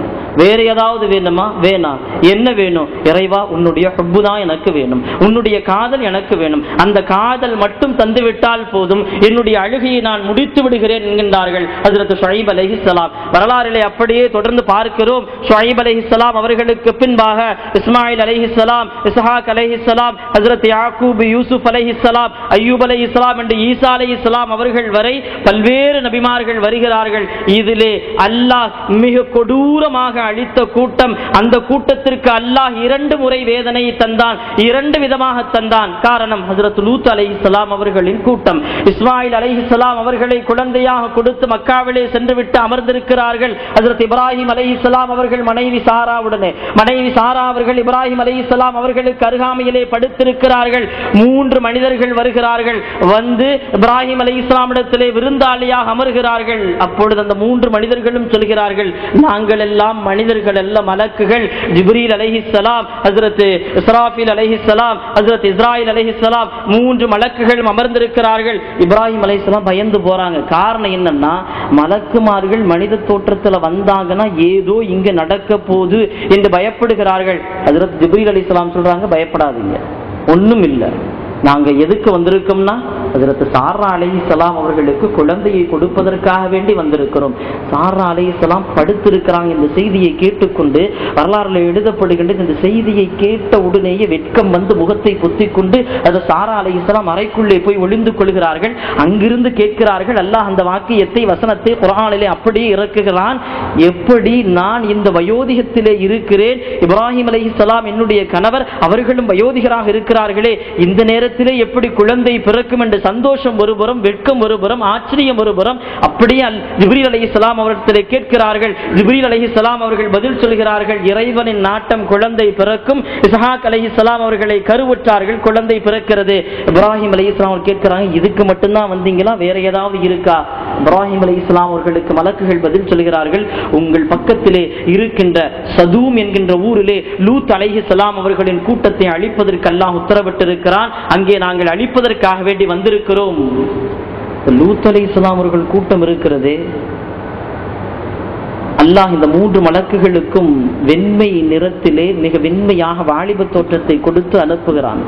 வேற ஏதாவது வேணுமா? வேணாம். என்ன வேணும்? இறைவா உன்னுடைய ஹுப்பு தான் எனக்கு வேணும், உன்னுடைய காதல் எனக்கு வேணும், அந்த காதல் மட்டும் தந்துவிட்டால் போதும், என்னுடைய அழுகையை நான் முடித்து விடுகிறேன் என்கின்றார்கள் ஹஜ்ரத் ஷுஐப் அலைஹிஸ்ஸலாம். வரலாறிலே அப்படியே தொடர்ந்து பார்க்கிறோம். ஷுஐப் அலைஹிஸ்ஸலாம் அவர்களுக்கு பின்பாக இஸ்மாயில் அலைஹிஸ்ஸலாம், இஸ்ஹாக் அலைஹிஸ்ஸலாம், ஹஜ்ரத் யாக்கூப், யூசுப் அலைஹிஸ்ஸலாம், அய்யூப் அலைஹிஸ்ஸலாம் என்று ஈசா அலைஹிஸ்ஸலாம் அவர்கள் வரை பல்வேறு நபிமார்கள் வருகிறார்கள். இதிலே அல்லாஹ் மிக கொடூரமாக அழித்த கூட்டம். அந்த கூட்டத்திற்கு அல்லாஹ் 2 முறை வேதனை தந்தான், 2 விதமாக தந்தான். காரணம் ஹஜ்ரத் லூத் அலைஹிஸ்ஸலாம் அவர்களின் கூட்டம். இஸ்மாயில் அலைஹிஸ்ஸலாம் அவர்களை குழந்தையாக கொடுத்து மக்காவிலே சென்று விட்டு அமர்ந்திருக்கிறார்கள். ஹஜ்ரத் இப்ராஹிம் அலைஹிஸ்ஸலாம் அவர்கள் மனைவி சாராவுடனே, மனைவி சாரா அவர்கள் இப்ராஹிம் அலைஹிஸ்ஸலாம் அவர்களுக்கு அருகாமையிலே படுத்திருக்கிறார்கள். 3 மனிதர்கள் வருகிறார்கள். வந்து இப்ராஹிம் அலைஹிஸ்ஸலாம் இடத்திலே விருந்தாளியாக அமர்கிறார்கள். அப்பொழுது அந்த 3 மனிதர்களும் சொல்கிறார்கள், நாங்கள் எல்லாம் மனிதர்கள் அல்ல, மலக்குகள். ஜிப்ரீல் அலைஹிஸ்ஸலாம், ஹஜ்ரத் இஸ்ராஃபீல் அலைஹிஸ்ஸலாம், ஹஜ்ரத் இஸ்ராயில் அலைஹிஸ்ஸலாம் 3 மலக்குகளும் அமர்ந்திருக்கிறார்கள். இப்ராஹிம் அலைஹிஸ்ஸலாம் பயந்து போறாங்க. காரணம் என்னன்னா, மலக்குமார்கள் மனித தோற்றத்துல வந்தாங்கன்னா ஏதோ இங்க நடக்க போகுது என்று பயப்படுகிறார்கள். ஹஜ்ரத் ஜிப்ரீல் அலைஹிஸ்ஸலாம் சொல்றாங்க, பயப்படாதீங்க, ஒண்ணும் இல்லை, நாங்க எதுக்கு வந்திருக்கோம்னா ஹஜ்ரத் சாரா அலைஹிஸ்ஸலாம் அவர்களுக்கு குழந்தையை கொடுப்பதற்காக வேண்டி வந்திருக்கிறோம். சாரா அலைஹிஸ்ஸலாம் படுத்திருக்கிறாங்க. இந்த செய்தியை கேட்டுக்கொண்டு வரலாறுல எழுதப்படுகின்ற இந்த செய்தியை கேட்ட உடனேயே வெட்கம் வந்து முகத்தை பொத்திக் கொண்டு அது சாரா அலைஹிஸ்ஸலாம் அறைக்குள்ளே போய் ஒளிந்து கொள்கிறார்கள். அங்கிருந்து கேட்கிறார்கள். அல்லாஹ் அந்த வாக்கியத்தை, வசனத்தை குர்ஆனிலே அப்படியே இறக்குகிறான். எப்படி நான் இந்த வயோதிகத்திலே இருக்கிறேன், இப்ராஹிம் அலைஹிஸ்ஸலாம் என்னுடைய கணவர், அவர்களும் வயோதிகராக இருக்கிறார்களே, இந்த நேரத்திலே எப்படி குழந்தை பிறக்கும் என்ற சந்தோஷம் ஒருபுறம், வெட்கம் ஒருபுறம், ஆச்சரியம் ஒருபுறம். அப்படியே ஜிப்ரீல் அலைஹிஸ்ஸலாம் அவர்களிடத்திலே கேட்கிறார்கள். ஜிப்ரீல் அலைஹிஸ்ஸலாம் அவர்கள் பதில் சொல்கிறார்கள், இறைவனின் நாட்டம், குழந்தை பிறக்கும். இஸ்ஹாக் அலைஹிஸ்ஸலாம் அவர்களை கருவுற்றார்கள், குழந்தை பிறக்கிறது. இப்ராஹிம் அலைஹிஸ்ஸலாம் அவர்கள் கேட்கிறாங்க, இதுக்கு மட்டும்தான் வந்தீங்களா, வேற ஏதாவது இருக்கா? இப்ராஹிம் அலைஹிஸ்ஸலாம் அவர்களுக்கு மலக்குகள் பதில் சொல்கிறார்கள், உங்கள் பக்கத்திலே இருக்கின்ற சதூம் என்கின்ற ஊரிலே லூத் அலைஹிஸ்ஸலாம் அவர்களின் கூட்டத்தை அழிப்பதற்கு அல்லாஹ் உத்தரவிட்டிருக்கிறான், அங்கே நாங்கள் அழிப்பதற்காக வேண்டி வந்திருக்கிறோம். லூத் அலைஹிஸ்ஸலாம் அவர்கள் கூட்டம் இருக்கிறது. அல்லாஹ் இந்த 3 மலக்குகளுக்கும் வெண்மை நிறத்திலே மிக வெண்மையாக வாலிப தோற்றத்தை கொடுத்து அனுப்புகிறான்.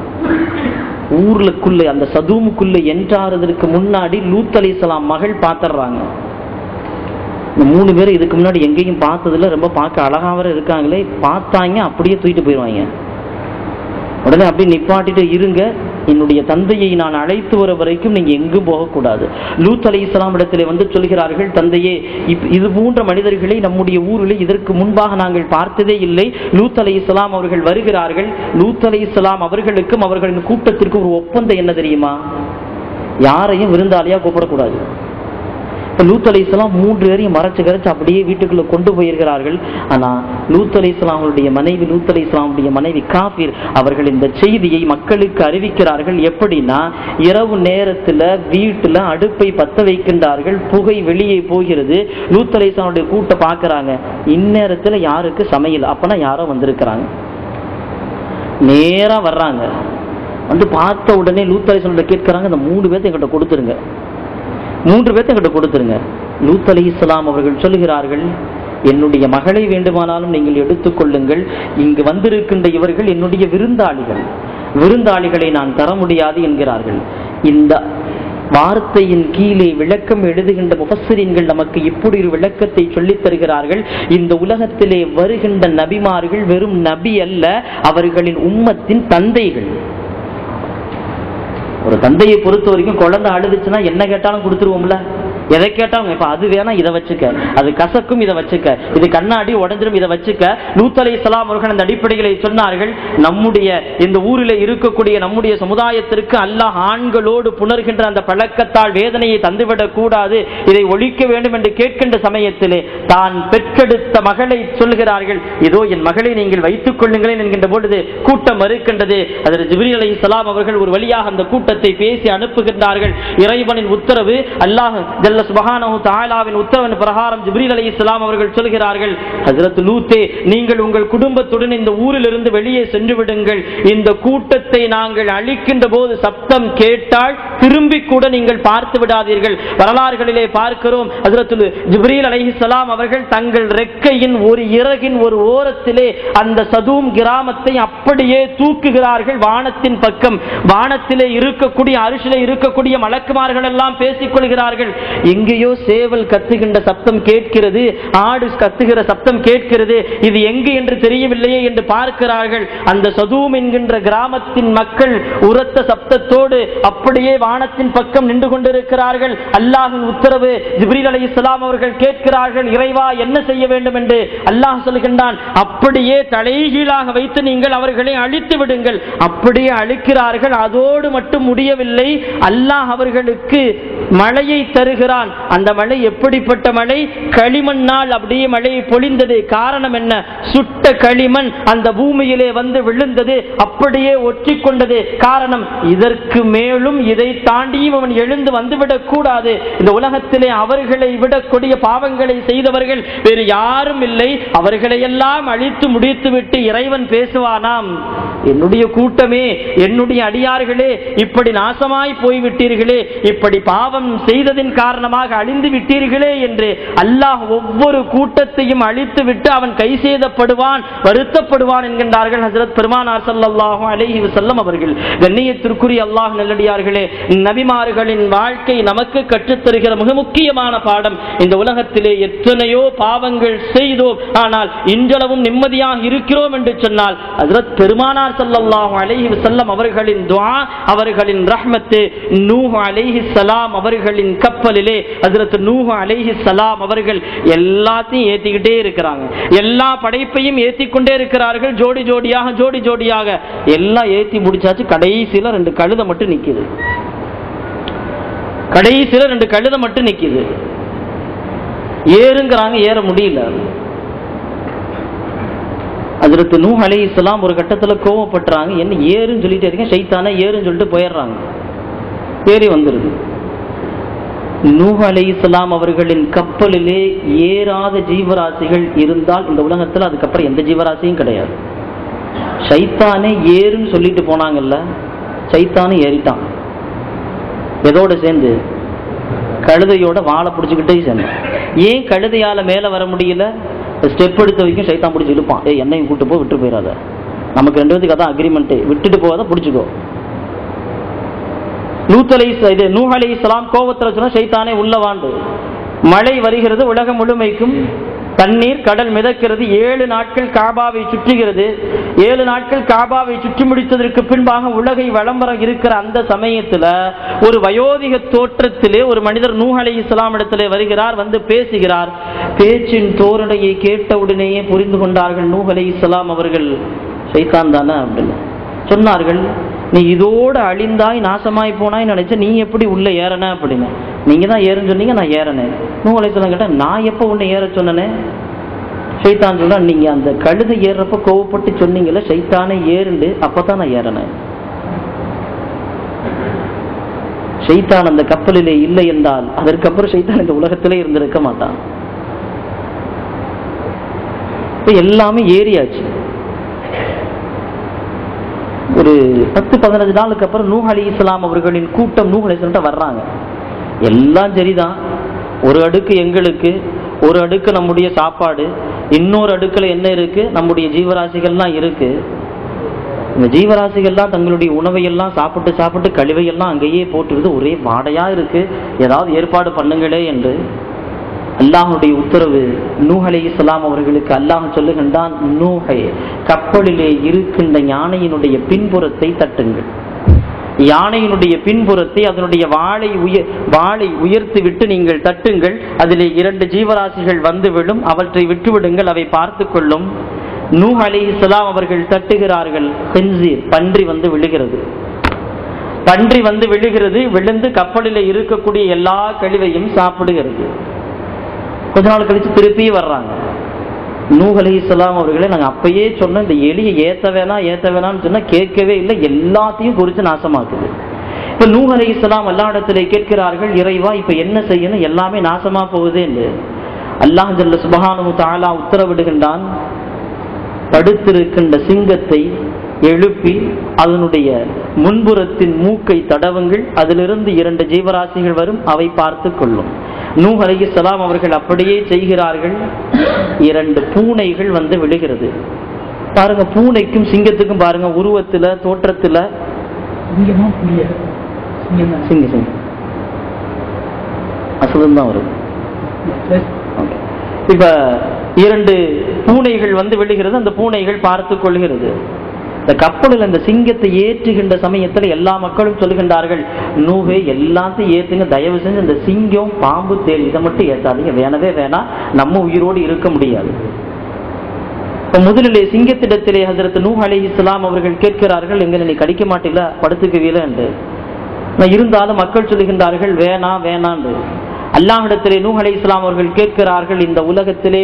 ஊருக்குள்ளே, அந்த சதூமுக்குள்ளே என்றாறதற்கு முன்னாடி லூத் அலைஹிஸ்ஸலாம் மகள் பார்த்துடுறாங்க. இந்த 3 பேர் இதுக்கு முன்னாடி எங்கேயும் பார்த்ததில்ல, ரொம்ப பார்க்க அழகாக இருக்காங்களே, பார்த்தாங்க அப்படியே தூக்கிட்டு போயிடுவாங்க. உடனே அப்படி நிப்பாட்டிட்டு, இருங்க, என்னுடைய தந்தையை நான் அழைத்து வர வரைக்கும் நீங்க எங்கும் போகக்கூடாது. லூத் அலைஹிஸ்ஸலாம் இடத்திலே வந்து சொல்கிறார்கள், தந்தையே, இது போன்ற மனிதர்களை நம்முடைய ஊரில் இதற்கு முன்பாக நாங்கள் பார்த்ததே இல்லை. லூத் அலைஹிஸ்ஸலாம் அவர்கள் வருகிறார்கள். லூத் அலைஹிஸ்ஸலாம் அவர்களுக்கும் அவர்களின் கூட்டத்திற்கும் ஒரு ஒப்பந்தம் என்ன தெரியுமா? யாரையும் விருந்தாளியா கூப்பிடக்கூடாது. லூத் அலைஹிஸ்ஸலாம் 3 பேரையும் மறைச்சு அப்படியே வீட்டுக்குள்ள கொண்டு போயிருக்கிறார்கள். ஆனா லூத் அலைஹிஸ்ஸலாம் அவருடைய மனைவி, லூத் அலைஹிஸ்ஸலாமுடைய மனைவி காஃபிர், அவர்கள் இந்த செய்தியை மக்களுக்கு அறிவிக்கிறார்கள். எப்படின்னா, இரவு நேரத்துல வீட்டுல அடுப்பை பத்த வைக்கின்றார்கள், புகை வெளியே போகிறது. லூத் அலைஹிஸ்ஸலாமுடைய கூட்ட பாக்குறாங்க, இந்நேரத்துல யாருக்கு சமையல்? அப்பனா யாரோ வந்திருக்கிறாங்க. நேரா வர்றாங்க. வந்து பார்த்த உடனே லூத் அலைஹிஸ்ஸலாம் கேட்கிறாங்க, இந்த 3 பேர்த்தை என்கிட்ட கொடுத்துருங்க, 3 பேர்த்தை என்கிட்ட கொடுத்துருங்க. லூத் அலைஹிஸ்ஸலாம் அவர்கள் சொல்லுகிறார்கள், என்னுடைய மகளை வேண்டுமானாலும் நீங்கள் எடுத்துக்கொள்ளுங்கள், இங்கு வந்திருக்கின்ற இவர்கள் என்னுடைய விருந்தாளிகள், விருந்தாளிகளை நான் தர முடியாது என்கிறார்கள். இந்த வார்த்தையின் கீழே விளக்கம் எழுதுகின்ற முஃபஸ்ஸிரீன்கள் நமக்கு இப்படி ஒரு விளக்கத்தை சொல்லித் தருகிறார்கள். இந்த உலகத்திலே வருகின்ற நபிமார்கள் வெறும் நபி அல்ல, அவர்களின் உம்மத்தின் தந்தைகள். ஒரு தந்தையை பொறுத்த வரைக்கும் குழந்தை அழுதுச்சுன்னா என்ன கேட்டாலும் கொடுத்துருவோம்ல, எதை கேட்டாலும் இப்ப அது வேணா இதை வச்சுக்க, அது கசக்கும் இதை வச்சுக்க, இது கண்ணாடி உடஞ்சிரும் இதை வச்சுக்க. லூத் அலைஹிஸ்ஸலாம் அவர்கள் அந்த அடிப்படைகளை சொன்னார்கள். நம்முடைய இந்த ஊரில் இருக்கக்கூடிய நம்முடைய சமுதாயத்திற்கு அல்லாஹ் ஆண்களோடு புணர்கின்ற அந்த பழக்கத்தால் வேதனையை தந்துவிடக் கூடாது, இதை ஒழிக்க வேண்டும் என்று கேட்கின்ற சமயத்திலே தான் பெற்றெடுத்த மகளை சொல்கிறார்கள், இதோ என் மகளை நீங்கள் வைத்துக் கொள்ளுங்களேன் என்கின்ற பொழுது கூட்டம் மறுக்கின்றது. அதில் ஜிப்ரீல் அலைஹிஸ்ஸலாம் அவர்கள் ஒரு வழியாக அந்த கூட்டத்தை பேசி அனுப்புகின்றார்கள். இறைவனின் உத்தரவு, அல்லாஹ் சுப்ஹானஹு தஆலாவின் உத்தரவின் பிரகாரம் ஜிப்ரீல் அலைஹிஸ்ஸலாம் அவர்கள் சொல்கிறார்கள், ஹஜ்ரத் லூத்தே, நீங்கள் உங்கள் குடும்பத்துடன் இந்த ஊரிலிருந்து வெளியே சென்று விடுங்கள். இந்த கூட்டத்தை நாங்கள் அழிக்கின்ற போது சப்தம் கேட்டால் திரும்பி கூட நீங்கள் பார்த்து விடாதீர்கள். வரலாறுகளிலே பார்க்கிறோம், ஹஜ்ரத் ஜிப்ரீல் அலைஹிஸ்ஸலாம் அவர்கள் தங்கள் ரெக்கையின் ஒரு இறகின் ஒரு ஓரத்திலே அந்த சதூம் கிராமத்தை அப்படியே தூக்குகிறார்கள் வானத்தின் பக்கம். வானத்திலே இருக்கக்கூடிய அரிசிலே இருக்கக்கூடிய மலக்குமார்கள் எல்லாம் பேசிக் கொள்கிறார்கள். எங்கேயோ சேவல் கத்துகின்ற சப்தம் கேட்கிறது, ஆடு கத்துகிற சப்தம் கேட்கிறது, இது எங்கு என்று தெரியவில்லையே என்று பார்க்கிறார்கள். அந்த சதூம் என்கின்ற கிராமத்தின் மக்கள் உரத்த சப்தத்தோடு அப்படியே வானத்தின் பக்கம் நின்று கொண்டிருக்கிறார்கள். அல்லாஹ்வின் உத்தரவு. ஜிப்ரீல் அலைஹிஸ்ஸலாம் அவர்கள் கேட்கிறார்கள், இறைவா என்ன செய்ய வேண்டும் என்று. அல்லாஹ் சொல்கின்றான், அப்படியே தலைகீழாக வைத்து நீங்கள் அவர்களை அழித்து விடுங்கள். அப்படியே அழிக்கிறார்கள். அதோடு மட்டும் முடியவில்லை, அல்லாஹ் அவர்களுக்கு மழையை தருகிறான். அந்த மழை எப்படிப்பட்ட மழை? களிமண்ணால் அப்படியே மழையை பொழிந்தது. காரணம் என்ன? சுட்ட களிமண் அந்த பூமியிலே வந்து விழுந்தது, அப்படியே ஒற்றிக் கொண்டது. காரணம், இதற்கு மேலும் இதை தாண்டியும் அவன் எழுந்து வந்துவிடக் கூடாது. இந்த உலகத்திலே அவர்களை விட கொடிய பாவங்களை செய்தவர்கள் வேறு யாரும் இல்லை. அவர்களை எல்லாம் அழித்து முடித்துவிட்டு இறைவன் பேசுவானாம், என்னுடைய கூட்டமே, என்னுடைய அடியார்களே, இப்படி நாசமாய் போய்விட்டீர்களே, இப்படி பாவம் செய்ததின் காரணமாக அழிந்து விட்டீர்களே என்று. அல்லாஹ் ஒவ்வொரு கூட்டத்தையும் அழித்து விட்டு அவன் கை செய்தப்படுவான், வருத்தப்படுவான் என்கின்றார்கள் ஹஜ்ரத் பெருமானார் ஸல்லல்லாஹு அலைஹி வஸல்லம் அவர்கள். கண்ணியத்திற்குரிய அல்லாஹ் நல்லடியார்களே, நபிமார்களின் வாழ்க்கை நமக்கு கற்றுத்தருகிற மிக முக்கியமான பாடம். இந்த உலகத்திலே எத்தனையோ பாவங்கள் செய்தோம், ஆனால் இன்றளவும் நிம்மதியாக இருக்கிறோம் என்று சொன்னால் ஹஜ்ரத் பெருமானார் ஸல்லல்லாஹு அலைஹி வஸல்லம் அவர்களின் துஆ, அவர்களின் ரஹ்மத். நூஹ் அலைஹிஸ்ஸலாம் அவர்களின் கப்பலிலே ஹஜ்ரத் நூஹ் அலைஹிஸ்ஸலாம் அவர்கள் எல்லாத்தையும் ஏத்திக்கிட்டே இருக்கிறாங்க. எல்லா படைப்பையும் ஏத்திக்கொண்டே இருக்கிறார்கள். ஜோடி ஜோடியாக ஜோடி ஜோடியாக எல்லாம் ஏத்தி முடிச்சாச்சு. கடைசியில 2 கழுதை மட்டும் நிக்குது. கடைசியில 2 கழுதை மட்டும் நிக்குது. ஏறுங்கிறாங்க, ஏற முடியல. ஹஜ்ரத் நூஹ் அலைஹிஸ்ஸலாம் ஒரு கட்டத்துல கோவப்படுறாங்க, என்ன ஏறுன்னு சொல்லிட்டே இருக்கீங்க, ஷைத்தானே ஏறுன்னு சொல்லிட்டு போயிடுறாங்க. ஏறி வந்துருது. நூஹ் அலைஹிஸ்ஸலாம் அவர்களின் கப்பலிலே ஏறாத ஜீவராசிகள் இருந்தால் இந்த உலகத்தில் அதுக்கப்புறம் எந்த ஜீவராசியும் கிடையாது. ஷைத்தானே ஏறுன்னு சொல்லிட்டு போனாங்கல்ல, ஷைத்தானே ஏறிட்டான். எதோட சேர்ந்து? கழுதையோட வாழை பிடிச்சிக்கிட்டே சேர்ந்து. ஏன் கழுதையால மேல வர முடியல? ஸ்டெப் எடுத்த வரைக்கும் ஷைத்தான் பிடிச்சி இழுப்பான். என்னையும் கூட்டு போ, விட்டு போயிடாத, நமக்கு 2 பேருக்கு அதான் அக்ரிமெண்ட், விட்டுட்டு போகாத, பிடிச்சிக்கோ. நூஹ் அலைஹிஸ்ஸலாம் கோபத்தில் சொன்னா ஷைத்தானே உள்ள வாண்டு. மழை வருகிறது, உலகம் முழுமைக்கும் தண்ணீர், கடல் மிதக்கிறது. 7 நாட்கள் காபாவை சுற்றுகிறது. 7 நாட்கள் காபாவை சுற்றி முடித்ததற்கு பின்பாக உலகை வலம் வர இருக்கிற அந்த சமயத்தில் ஒரு வயோதிக தோற்றத்திலே ஒரு மனிதர் நூஹ் அலைஹிஸ்ஸலாம் இடத்திலே வருகிறார், வந்து பேசுகிறார். பேச்சின் தோரணையை கேட்டவுடனேயே புரிந்து கொண்டார்கள் நூஹ் அலைஹிஸ்ஸலாம் அவர்கள் ஷைத்தான் தானே அப்படின்னு சொன்னார்கள். நீ இதோடு அழிந்தாய், நாசமாய் போனாய் நினைச்ச, நீ எப்படி உள்ள ஏறன அப்படின்னு. நீங்க தான் ஏறுன்னு சொன்னீங்க, நான் ஏறனேன். நூஹ் அலைஹிஸ்ஸலாம் கேட்டா, நான் எப்போ உன்னை ஏற சொன்னேனே? ஷைத்தான் சொல்றா, நீங்க அந்த கழுதை ஏறுறப்ப கோவப்பட்டு சொன்னீங்கல்ல, ஷைத்தானே ஏறுண்டு, அப்பதான் நான் ஏறனேன். ஷைத்தான் அந்த கப்பலிலே இல்லை என்றால் அதற்கப்புறம் ஷைத்தான் இந்த உலகத்திலே இருந்திருக்க மாட்டான். எல்லாமே ஏறியாச்சு. ஒரு 10-15 நாளுக்கு அப்புறம் நூஹ் அலைஹிஸ்ஸலாம் அவர்களின் கூட்டம் நூஹ் அலைஹிஸ்ஸலாம் வர்றாங்க. எல்லாம் சரிதான், ஒரு அடுக்கு எங்களுக்கு, ஒரு அடுக்கு நம்முடைய சாப்பாடு, இன்னொரு அடுக்குல என்ன இருக்கு? நம்முடைய ஜீவராசிகள்லாம் இருக்கு. இந்த ஜீவராசிகள்லாம் தங்களுடைய உணவையெல்லாம் சாப்பிட்டு சாப்பிட்டு கழிவையெல்லாம் அங்கேயே போட்டுருது, ஒரே வாடையா இருக்கு, ஏதாவது ஏற்பாடு பண்ணுங்களே என்று. அல்லாஹுடைய உத்தரவு. நூஹ் அலைஹிஸ்ஸலாம் அவர்களுக்கு அல்லாஹ் சொல்லுகின்றான், நூஹே, கப்பலிலே இருக்கின்ற யானையினுடைய பின்புறத்தை தட்டுங்கள். யானையினுடைய பின்புறத்தை அதனுடைய வாளை உயர்த்தி விட்டு நீங்கள் தட்டுங்கள். அதிலே 2 ஜீவராசிகள் வந்து விடும், அவற்றை விட்டுவிடுங்கள், அவை பார்த்து கொள்ளும். நூஹ் அலைஹிஸ்ஸலாம் அவர்கள் தட்டுகிறார்கள். ஹின்சீர், பன்றி வந்து விழுகிறது. பன்றி வந்து விழுகிறது. விழுந்து கப்பலில் இருக்கக்கூடிய எல்லா கழிவையும் சாப்பிடுகிறது. கொஞ்ச நாள் கழிச்சு திருப்பி வர்றாங்க. நூஹ் அலைஹிஸ்ஸலாம் அவர்களே, நாங்கள் அப்பயே சொன்ன இந்த எலியை ஏற்ற வேணாம்னு சொன்னா கேட்கவே இல்லை, எல்லாத்தையும் குறித்து நாசமாக்குது. இப்ப நூஹ் அலைஹிஸ்ஸலாம் எல்லா இடத்துல கேட்கிறார்கள், இறைவா இப்ப என்ன செய்யணும், எல்லாமே நாசமா போகுது என்று. அல்லாஹ் ஜல்ல சுப்ஹானஹு வ தஆலா உத்தரவிடுகின்றான், படுத்திருக்கின்ற சிங்கத்தை எழுப்பி அதனுடைய முன்புறத்தின் மூக்கை தடவுங்கள், அதிலிருந்து 2 ஜீவராசிகள் வரும், அவை பார்த்து கொள்ளும். நூஹ் அலைஹிஸ்ஸலாம் அவர்கள் அப்படியே செய்கிறார்கள். 2 பூனைகள் வந்து விழுகிறது. பாருங்க, பூனைக்கும் சிங்கத்துக்கும் பாருங்க உருவத்துல தோற்றத்துல சிங்கம் அசலும் வரும். இப்ப 2 பூனைகள் வந்து விழுகிறது, அந்த பூனைகள் பார்த்து கொள்கிறது. இந்த கப்பலில் அந்த சிங்கத்தை ஏற்றுகின்ற சமயத்தில் எல்லா மக்களும் சொல்லுகின்றார்கள், நூஹே எல்லாத்தையும் ஏத்துங்க, தயவு செஞ்சு இந்த சிங்கம் பாம்பு தேல் இதை மட்டும் ஏற்றாதீங்க, வேணவே வேணாம், நம்ம உயிரோடு இருக்க முடியாது. முதலிலே சிங்கத்திடத்திலே ஹஜ்ரத் நூஹ் அலைஹிஸ்ஸலாம் அவர்கள் கேட்கிறார்கள், எங்களை நீ கடிக்க மாட்டீங்கள, படுத்துக்குவீல என்று. இருந்தாலும் மக்கள் சொல்லுகின்றார்கள் வேணாம் வேணாண்டு. அல்லாஹ்விடத்திலே நூஹ் அலைஹிஸ்ஸலாம் அவர்கள் கேட்கிறார்கள், இந்த உலகத்திலே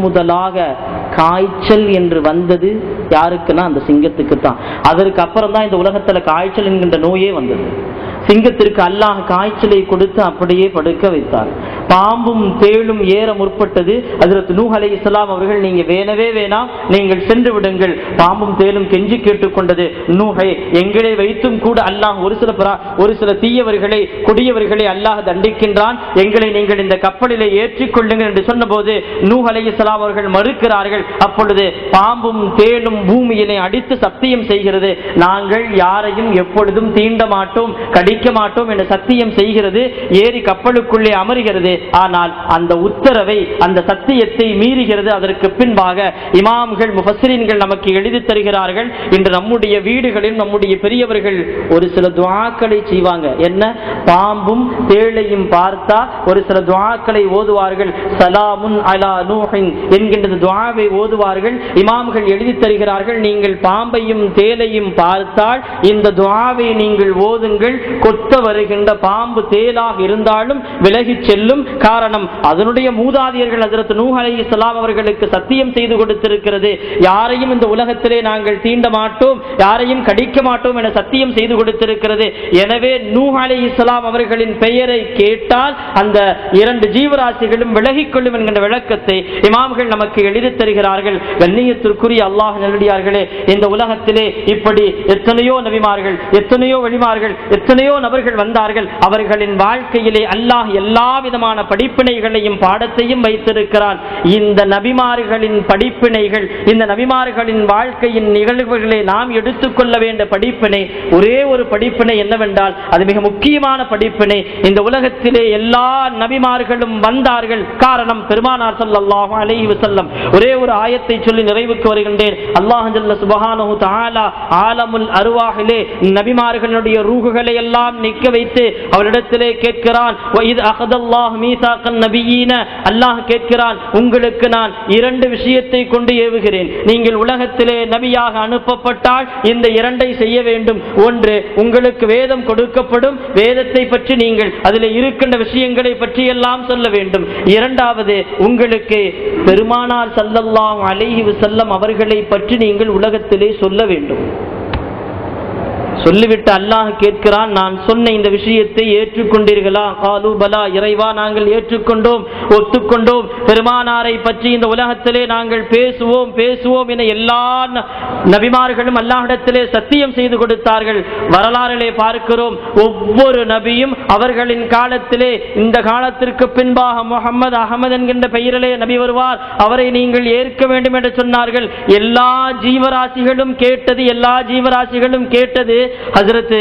முதலாக காய்ச்சல் என்று வந்தது யாருக்குன்னா அந்த சிங்கத்துக்கு தான். அதற்கு அப்புறம் தான் இந்த உலகத்துல காய்ச்சல் என்கின்ற நோயே வந்தது. சிங்கத்திற்கு அல்லாஹ் காய்ச்சலை கொடுத்து அப்படியே படுக்க வைத்தார். பாம்பும் தேளும் ஏற முற்பட்டது. ஹஜ்ரத் நூஹ் அலைஹிஸ்ஸலாம் அவர்கள், நீங்க வேணவே வேணாம், நீங்கள் சென்று விடுங்கள். பாம்பும் தேளும் கெஞ்சி கேட்டுக்கொண்டது, நூஹை எங்களை வைத்தும் கூட அல்லாஹ் ஒரு சில தீயவர்களை கொடியவர்களை அல்லாஹ் தண்டிக்கின்றான், எங்களை நீங்கள் இந்த கப்பலிலே ஏற்றிக்கொள்ளுங்கள் என்று சொன்னபோது நூஹ் அலைஹிஸ்ஸலாம் அவர்கள் மறுக்கிறார்கள். அப்பொழுது பாம்பும் தேளும் பூமியிலே அடித்து சத்தியம் செய்கிறது, நாங்கள் யாரையும் எப்பொழுதும் தீண்ட மாட்டோம், கடிக்க மாட்டோம் என்ற சத்தியம் செய்கிறது. ஏறி கப்பலுக்குள்ளே அமர்கிறது. ஆனால் அந்த உத்தரவை, அந்த சத்தியத்தை மீறுகிறது. அதற்கு பின்பாக இமாம்கள் முஃபஸ்ஸிரீன்கள் நமக்கு எழுதி தருகிறார்கள், இன்று நம்முடைய வீடுகளில் நம்முடைய பெரியவர்கள் ஒரு சில துஆக்களை செய்வாங்க. என்ன? பாம்பும் தேளையும் பார்த்தா ஒரு சில துஆக்களை ஓதுவார்கள். சலாமுன் அலா நூஹின் என்கின்ற துஆவை ஓதுவார்கள். இமாம்கள் எழுதி தருகிறார்கள், நீங்கள் பாம்பையும் தேளையும் பார்த்தால் இந்த துஆவை நீங்கள் ஓதுங்கள். கொத்த வருகின்ற பாம்பு தேலாக இருந்தாலும் விலகி செல்லும். காரணம், அதனுடைய மூதாதையர்கள் ஹஜ்ரத் நூஹ் அலைஹிஸ்ஸலாம் அவர்களுக்கு சத்தியம் செய்து கொடுத்திருக்கிறது, யாரையும் இந்த உலகத்திலே நாங்கள் தீண்ட மாட்டோம், யாரையும் கடிக்க மாட்டோம் என சத்தியம் செய்து கொடுத்திருக்கிறது. எனவே நூஹ் அலைஹிஸ்ஸலாம் அவர்களின் பெயரை கேட்டால் அந்த 2 ஜீவராசிகளும் விலகிக் கொள்ளும் என்கின்ற விளக்கத்தை இமாம்கள் நமக்கு எழுதி தருகிறார்கள். கண்ணியத்திற்குரிய அல்லாஹ் நல்லடியார்களே, இந்த உலகத்திலே இப்படி எத்தனையோ நபிமார்கள், எத்தனையோ வழிமார்கள், எத்தனையோ நபர்கள் வந்தார்கள். அவர்களின் வாழ்க்கையிலே அல்லாஹ் எல்லா விதமான படிப்பினைகளையும் பாடத்தையும் வைத்திருக்கிறான். இந்த நபிமார்களின் படிப்பினைகள், இந்த நபிமார்களின் வாழ்க்கையின் நிகழ்வுகளை நாம் எடுத்துக்கொள்ள வேண்டிய படிப்பினை ஒரே ஒரு படிப்பினை என்னவென்றால், அது மிக முக்கியமான படிப்பினை. இந்த உலகத்திலே எல்லா நபிமார்களும் வந்தார்கள். காரணம், பெருமானார் ஸல்லல்லாஹு அலைஹி வஸல்லம். ஒரே ஒரு ஆயத்தை சொல்லி நிறைவுக்கு வருகின்றேன். அல்லாஹ் ஜல்ல சுப்ஹானஹு தஆலா ஆலமுல் அர்வாஹிலே நபிமார்களுடைய ரூஹுகளை எல்லாம் நிற்க வைத்து அவரிடத்திலே கேட்கிறான், வஇத் அகதல்லாஹு மீசாக்கன் நபியீன, அல்லாஹ் கேட்கிறான், உங்களுக்கு நான் 2 விஷயத்தை கொண்டு ஏவுகிறேன். நீங்கள் உலகத்திலே நபியாக அனுப்பப்பட்டால் இந்த 2ஐ செய்ய வேண்டும். ஒன்று, உங்களுக்கு வேதம் கொடுக்கப்படும், வேதத்தை பற்றி நீங்கள் அதில் இருக்கின்ற விஷயங்களை பற்றி எல்லாம் சொல்ல வேண்டும். இரண்டாவது, உங்களுக்கு பெருமானார் ஸல்லல்லாஹு அலைஹி வஸல்லம் அவர்களை பற்றி நீங்கள் உலகத்திலே சொல்ல வேண்டும். சொல்லிவிட்டு அல்லாஹ் கேட்கிறான், நான் சொன்ன இந்த விஷயத்தை ஏற்றுக்கொண்டீர்களா? காலு பலா, இறைவா நாங்கள் ஏற்றுக்கொண்டோம், ஒத்துக்கொண்டோம். பெருமானாரை பற்றி இந்த உலகத்திலே நாங்கள் பேசுவோம் என எல்லா நபிமார்களும் அல்லாஹ்விடத்திலே சத்தியம் செய்து கொடுத்தார்கள். வரலாறிலே பார்க்கிறோம், ஒவ்வொரு நபியும் அவர்களின் காலத்திலே, இந்த காலத்திற்கு பின்பாக முஹம்மது அஹமது என்கின்ற பெயரிலே நபி வருவார், அவரை நீங்கள் ஏற்க வேண்டும் என்று சொன்னார்கள். எல்லா ஜீவராசிகளும் கேட்டது ஹஜ்ரத்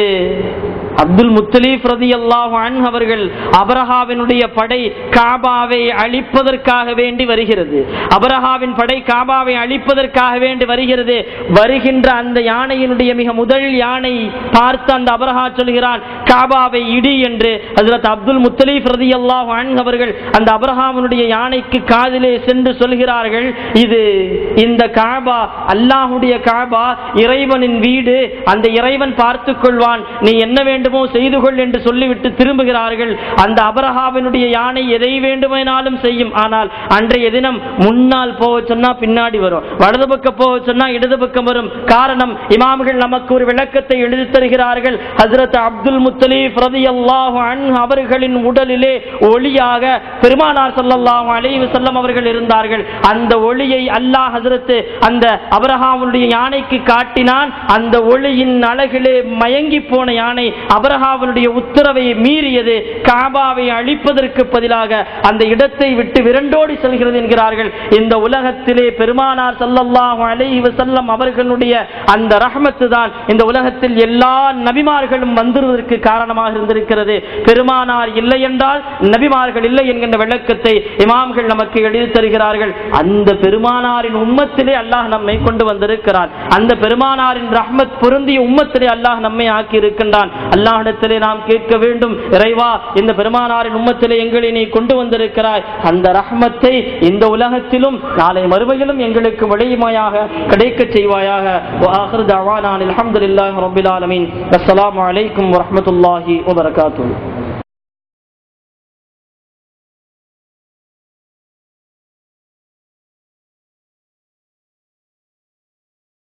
அப்துல் முத்தலீப் ரலியல்லாஹு அன்ஹு அவர்கள் அபரஹாவினுடைய படை காபாவை அழிப்பதற்காக வேண்டி வருகிறது. அபரஹாவின் படை காபாவை அழிப்பதற்காக வேண்டி வருகிறது. வருகின்ற அந்த யானையினுடைய மிக முதல் யானை பார்த்து அந்த அபரஹா சொல்கிறான், காபாவை இடி என்று. ஹஜ்ரத் அப்துல் முத்தலீப் ரலியல்லாஹு அன்ஹு அவர்கள் அந்த அபரஹாவினுடைய யானைக்கு காதிலே சென்று சொல்கிறார்கள், இந்த காபா அல்லாஹ்வுடைய காபா, இறைவனின் வீடு, அந்த இறைவன் பார்த்துக் கொள்வான், நீ என்ன வேண்டும் செய்து கொள் என்று சொல்லிவிட்டு திரும்புகிறார்கள். அந்த அபரஹாவினுடைய யானை எதை வேண்டுமானாலும் செய்யும். ஆனால் அன்றைய தினம் முன்னால் போக சொன்னா பின்னாடி வரும், வலது பக்கம் போக சொன்னா இடது பக்கம் வரும். காரணம், இமாம்கள் நமக்கு ஒரு விளக்கத்தை எழுதி தருகிறார்கள். ஹஜ்ரத் அப்துல் முத்தலீப் ரலியல்லாஹு அன்ஹு அவர்களின் உடலிலே ஒளியாக பெருமானார் ஸல்லல்லாஹு அலைஹி வஸல்லம் அவர்கள் இருந்தார்கள். அந்த ஒளியை அல்லாஹ் ஹஜ்ரத் அந்த அபரஹாவுடைய யானைக்கு காட்டினான். அந்த ஒளியின் அழகிலே மயங்கி போன யானை அபரஹாவுடைய உத்தரவை மீறியது. காபாவை அழிப்பதற்கு பதிலாக அந்த இடத்தை விட்டு விரண்டோடி செல்கிறது என்கிறார்கள். இந்த உலகத்திலே பெருமானார் ஸல்லல்லாஹு அலைஹி வஸல்லம் அவர்களுடைய அந்த ரஹ்மத்து தான் இந்த உலகத்தில் எல்லா நபிமார்களும் வந்திருவதற்கு காரணமாக இருந்திருக்கிறது. பெருமானார் இல்லை என்றால் நபிமார்கள் இல்லை என்கின்ற விளக்கத்தை இமாம்கள் நமக்கு எழுதி தருகிறார்கள். அந்த பெருமானாரின் உம்மத்திலே அல்லாஹ் நம்மை கொண்டு வந்திருக்கிறார். அந்த பெருமானாரின் ரஹ்மத் பொருந்திய உம்மத்திலே அல்லாஹ் நம்மை ஆக்கி இருக்கின்றான். அல்லாஹ்விடத்திலே நாம் கேட்க வேண்டும், இறைவா இந்த பெருமானாரின் உம்மத்திலே எங்களை நீ கொண்டு வந்திருக்கிறாய், அந்த ரஹ்மத்தை இந்த உலகத்திலும் நாளை மறுமையிலும் எங்களுக்கு வழியுமையாக கிடைக்க செய்வாயாக. وآخر دعوانا الحمد لله رب العالمين. السلام عليكم ورحمة الله وبركاته.